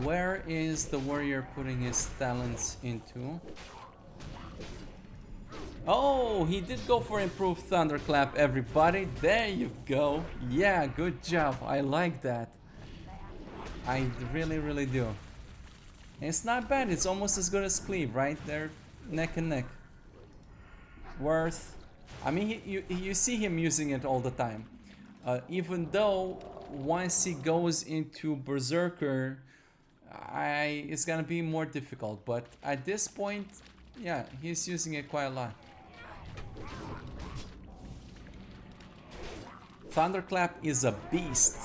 Where is the warrior putting his talents into? Oh, he did go for improved thunderclap, everybody. There you go. Yeah, good job. I like that. I really, really do. It's not bad. It's almost as good as Cleave, right? They're neck and neck. Worth. I mean, you see him using it all the time. Even though once he goes into Berserker, it's gonna be more difficult. But at this point, yeah, he's using it quite a lot. Thunderclap is a beast.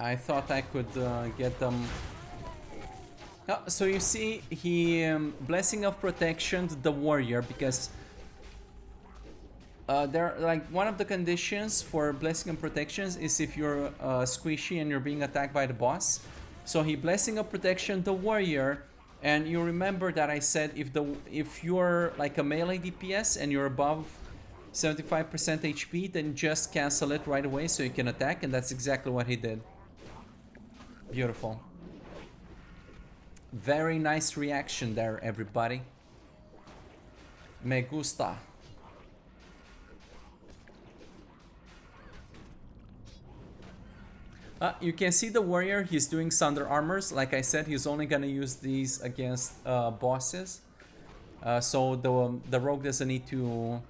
I thought I could get them. So you see, he Blessing of Protection the warrior, because they're like one of the conditions for Blessing of Protections is if you're squishy and you're being attacked by the boss. So he Blessing of Protection the warrior, and you remember that I said if you're like a melee DPS and you're above 75% HP, then just cancel it right away so you can attack, and that's exactly what he did. Beautiful. Very nice reaction there, everybody. Me gusta. You can see the warrior, he's doing Thunder Armors. Like I said, he's only gonna use these against bosses. So the rogue doesn't need to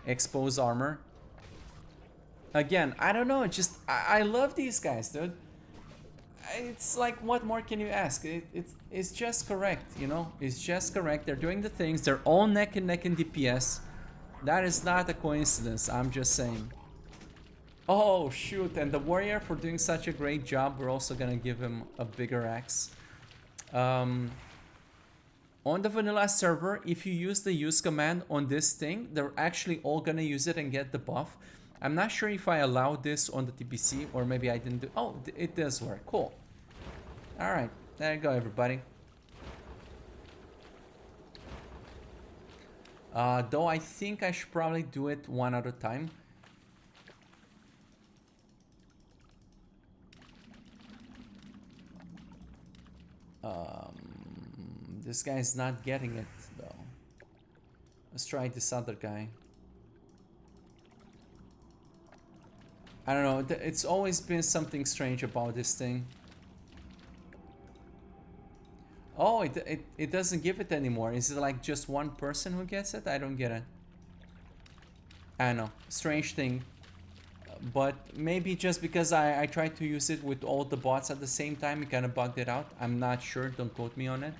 expose armor. Again, I don't know, just I love these guys, dude. It's like, what more can you ask? It's just correct, you know? It's just correct. They're doing the things. They're all neck and neck in DPS. That is not a coincidence, I'm just saying. Oh, shoot. And the warrior, for doing such a great job, we're also gonna give him a bigger axe. On the vanilla server, if you use the use command on this thing, they're actually all gonna use it and get the buff. I'm not sure if I allowed this on the TPC or maybe I didn't do. Oh, it does work. Cool. All right, there you go, everybody. Though I think I should probably do it one at a time. This guy's not getting it though. Let's try this other guy. I don't know, it's always been something strange about this thing. Oh, it doesn't give it anymore. Is it like just one person who gets it? I don't get it. I don't know, strange thing. But maybe just because I tried to use it with all the bots at the same time, it kind of bugged it out. I'm not sure, don't quote me on it.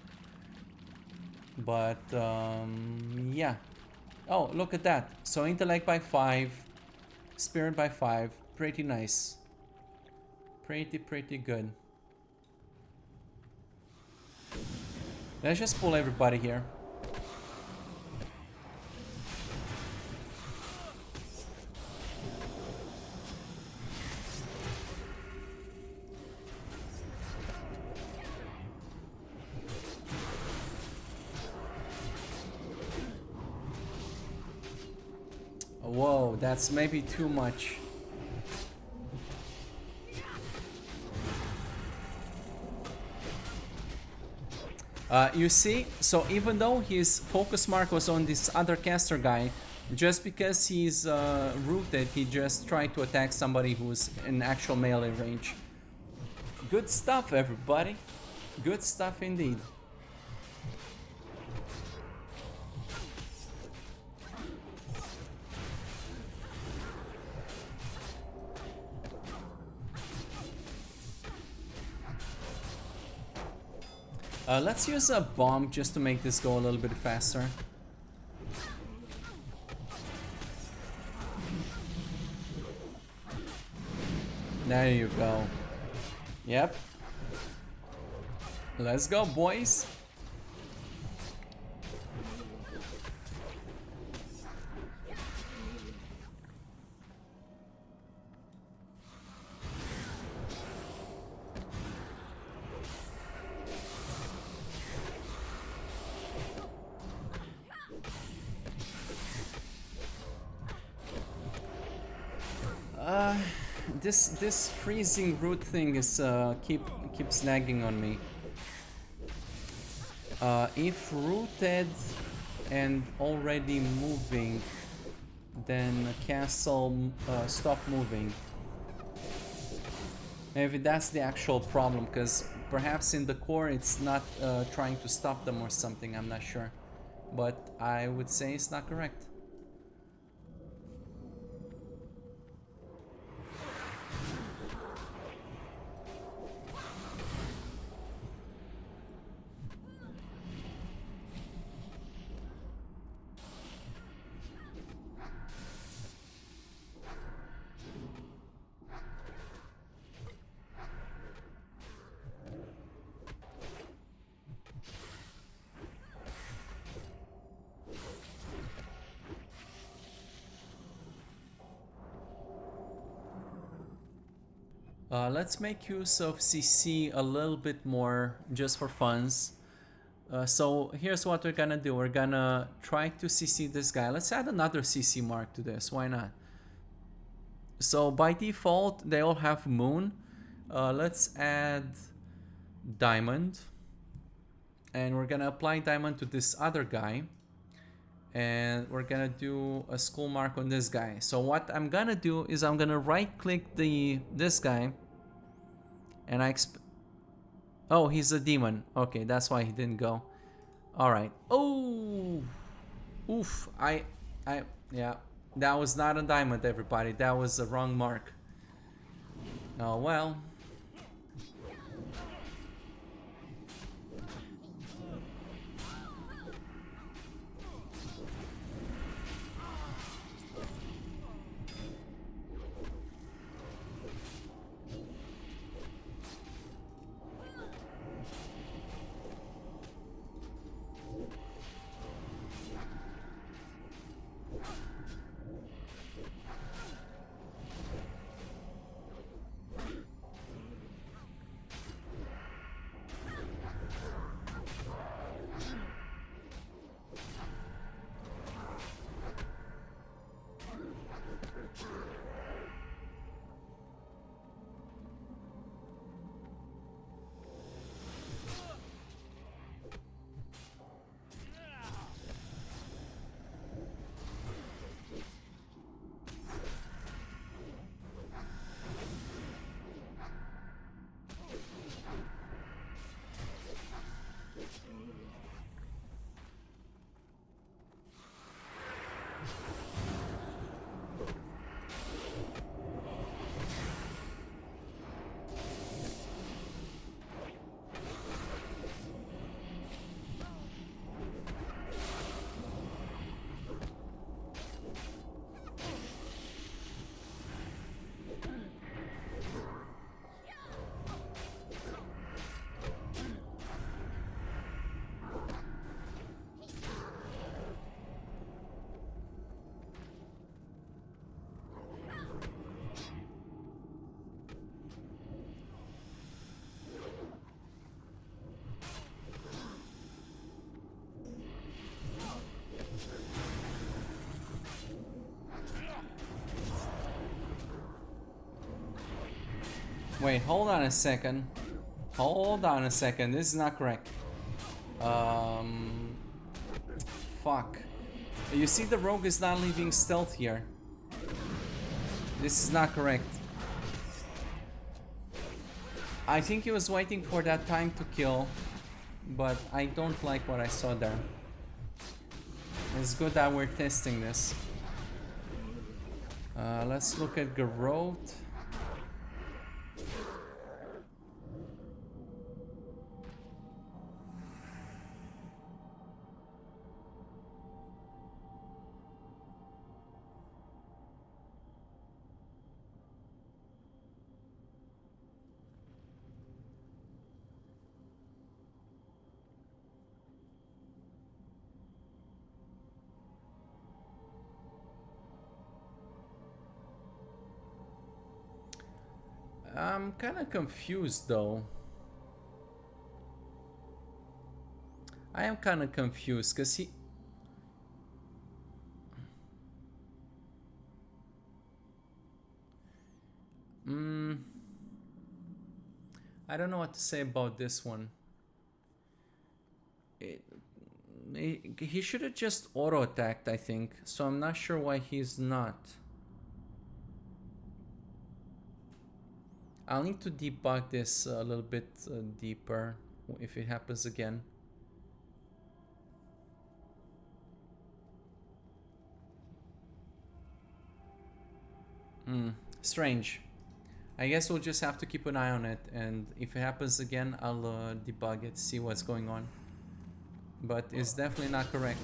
But, yeah. Oh, look at that. So intellect by 5, spirit by 5. Pretty nice. Pretty good. Let's just pull everybody here. Whoa, that's maybe too much. You see, so even though his focus mark was on this other caster guy, just because he's rooted, he just tried to attack somebody who's in actual melee range. Good stuff, everybody. Good stuff indeed. Let's use a bomb just to make this go a little bit faster. There you go. Yep. Let's go, boys. This freezing root thing is keeps nagging on me. If rooted and already moving, then castle stop moving. Maybe that's the actual problem, because perhaps in the core it's not trying to stop them or something, I'm not sure. But I would say it's not correct. Let's make use of CC a little bit more just for funs. So here's what we're gonna do. We're gonna try to CC this guy. Let's add another CC mark to this. Why not? So by default, they all have moon. Let's add diamond. And we're gonna apply diamond to this other guy. And we're gonna do a skull mark on this guy. So what I'm gonna do is I'm gonna right click this guy. And oh, he's a demon. Okay, that's why he didn't go. All right. Oh, oof. Yeah, that was not a diamond, everybody. That was the wrong mark. Oh well. Wait, hold on a second. Hold on a second. This is not correct. Um, fuck. You see, the rogue is not leaving stealth here. This is not correct. I think he was waiting for that time to kill, but I don't like what I saw there. It's good that we're testing this. Let's look at Garrote. I'm kind of confused though. I am kind of confused because he... I don't know what to say about this one. He should have just auto-attacked, I think. So I'm not sure why he's not. I'll need to debug this a little bit deeper if it happens again. Strange. I guess we'll just have to keep an eye on it, and if it happens again, I'll debug it, see what's going on. But it's definitely not correct.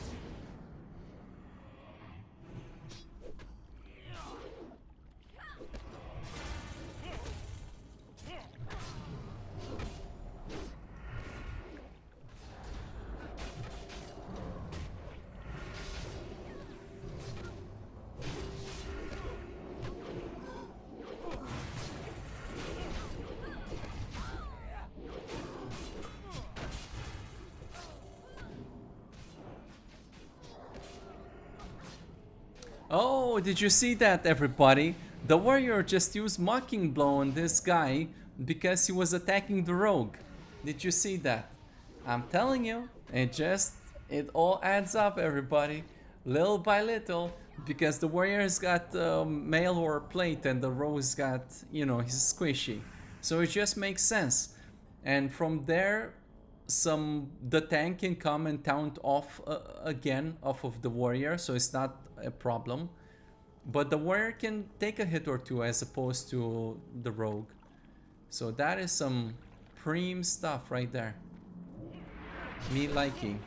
Oh, did you see that, everybody? The warrior just used Mocking Blow on this guy because he was attacking the rogue. Did you see that? I'm telling you, it all adds up, everybody. Little by little, because the warrior's got mail or plate and the rogue's got, you know, he's squishy. So it just makes sense. And from there, the tank can come and taunt off again off of the warrior, so it's not a problem. But the warrior can take a hit or two as opposed to the rogue. So that is some preem stuff right there. Me liking.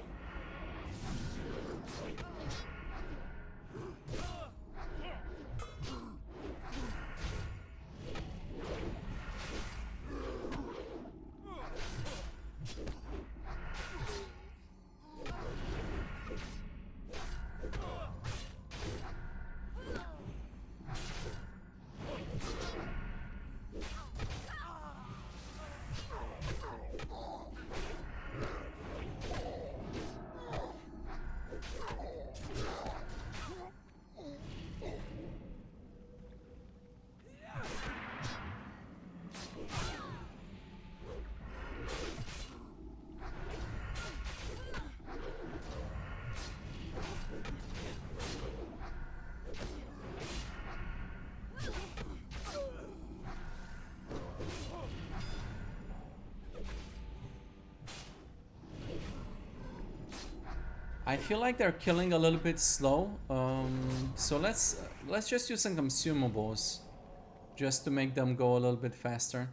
I feel like they're killing a little bit slow, so let's just use some consumables just to make them go a little bit faster.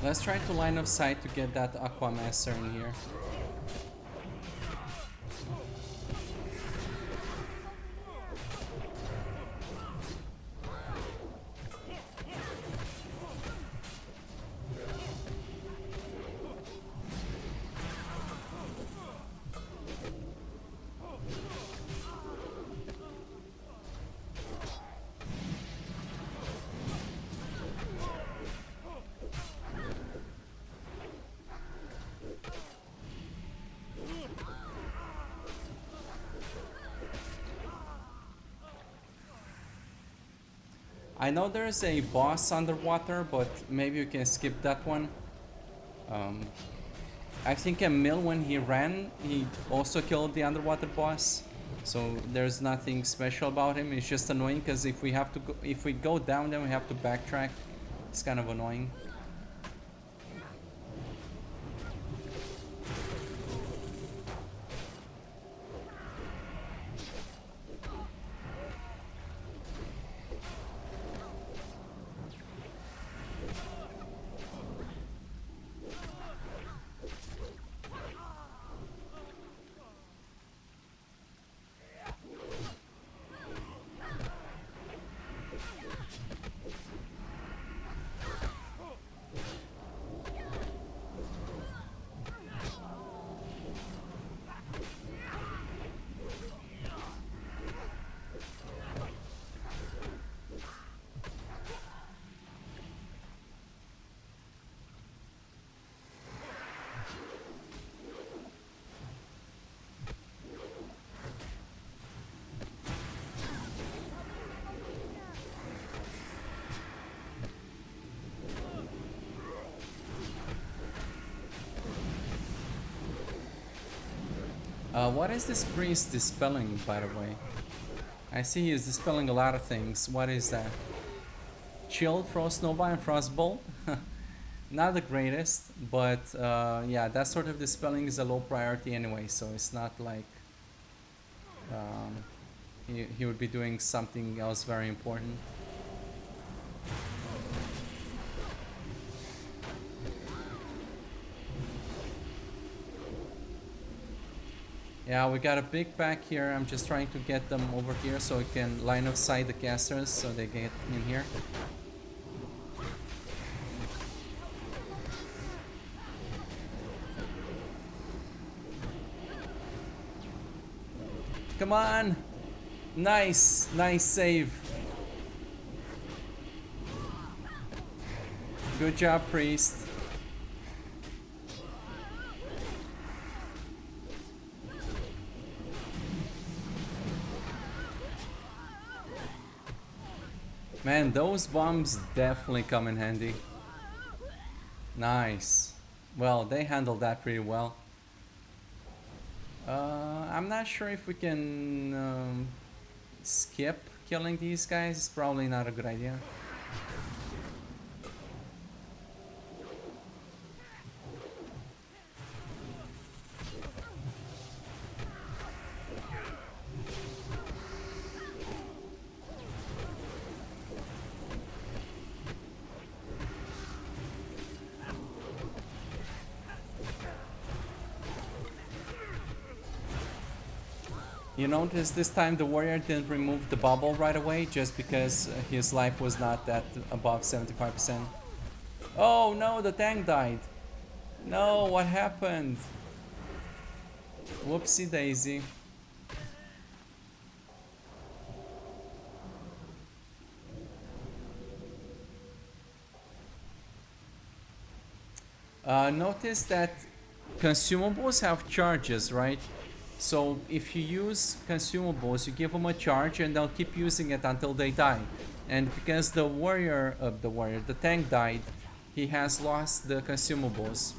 Let's try to line of sight to get that Aquamaster in here. I know there's a boss underwater, but maybe you can skip that one. I think Emil, when he ran, he also killed the underwater boss. So there's nothing special about him. It's just annoying because if we go down, then we have to backtrack. It's kind of annoying. What is this priest dispelling, by the way? I see he is dispelling a lot of things. What is that? Chill, Frost Nova, and Frostbolt? Not the greatest, but yeah, that sort of dispelling is a low priority anyway, so it's not like he would be doing something else very important. Yeah, we got a big pack here. I'm just trying to get them over here so we can line of sight the casters so they get in here. Come on! Nice! Nice save! Good job, priest. Man, those bombs definitely come in handy. Nice. Well, they handled that pretty well. I'm not sure if we can skip killing these guys. It's probably not a good idea. You notice this time the warrior didn't remove the bubble right away just because his life was not that above 75%. Oh no, the tank died. No, what happened? Whoopsie daisy. Notice that consumables have charges, right? So if you use consumables, you give them a charge and they'll keep using it until they die. And because the tank died, he has lost the consumables.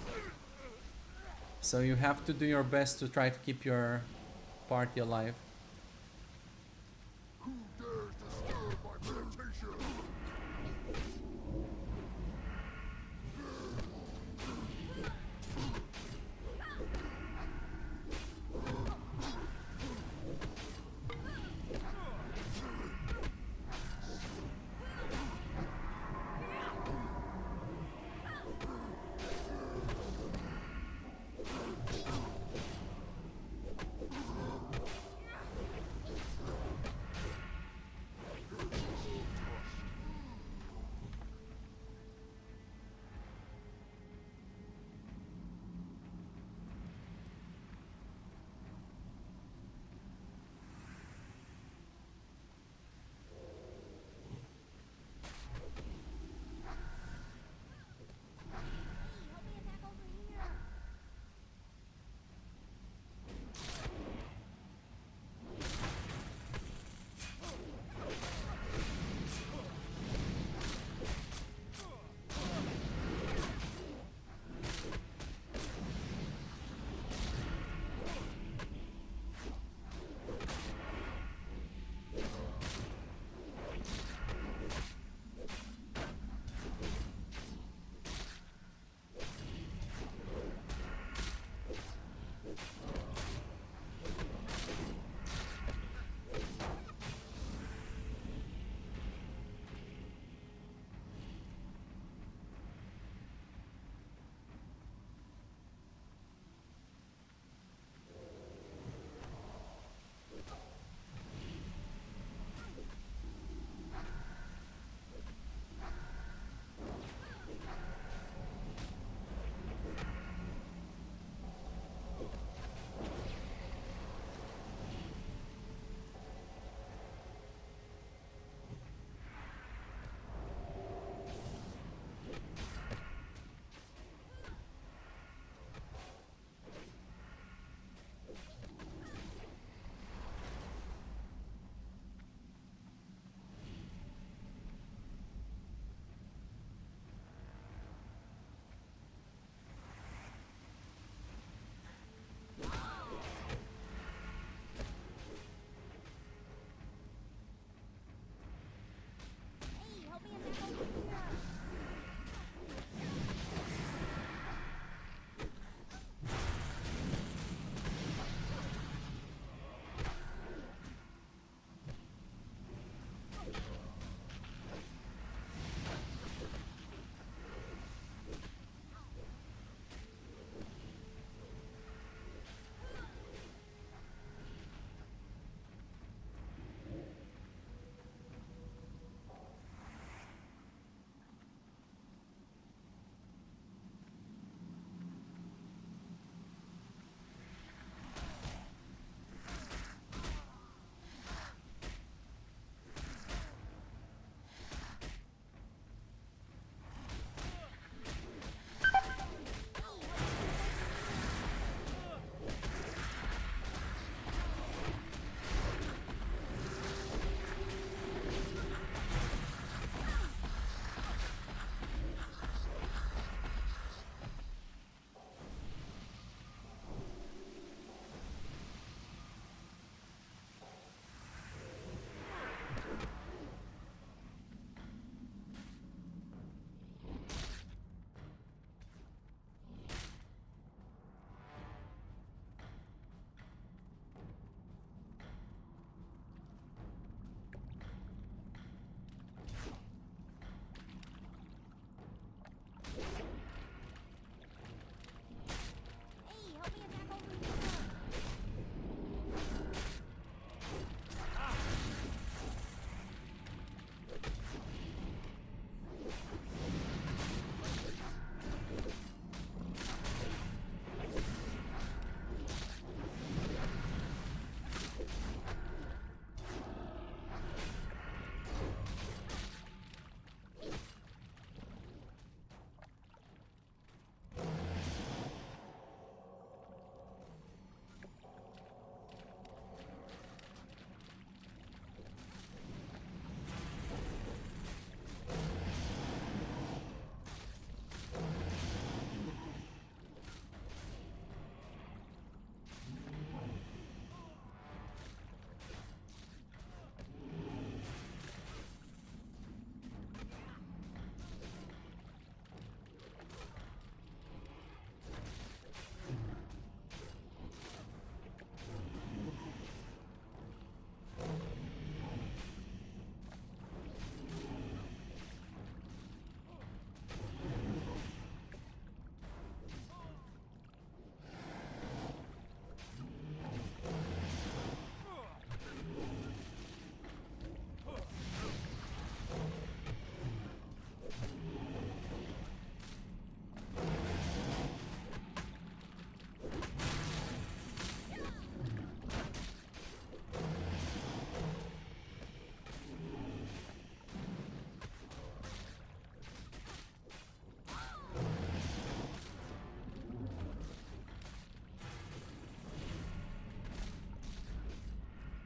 So you have to do your best to try to keep your party alive. Who dares disturb my meditation?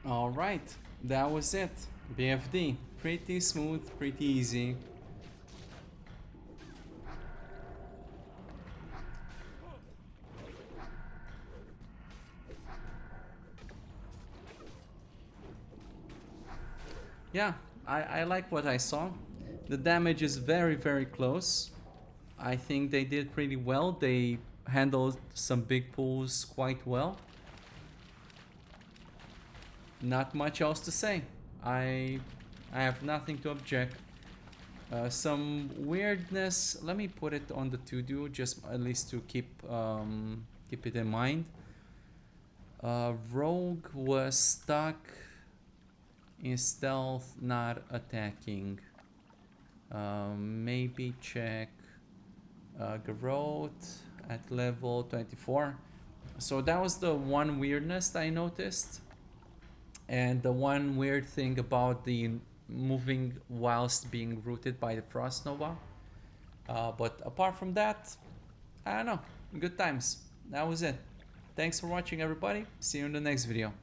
All right, that was it. BFD, pretty smooth, pretty easy. Yeah, I like what I saw. The damage is very, very close. I think they did pretty well. They handled some big pulls quite well. Not much else to say. I have nothing to object. Some weirdness. Let me put it on the to-do, just at least to keep it in mind. Rogue was stuck in stealth, not attacking. Maybe check Garrote at level 24. So that was the one weirdness I noticed. And the one weird thing about the moving whilst being rooted by the Frost Nova. But apart from that, I don't know. Good times. That was it. Thanks for watching, everybody. See you in the next video.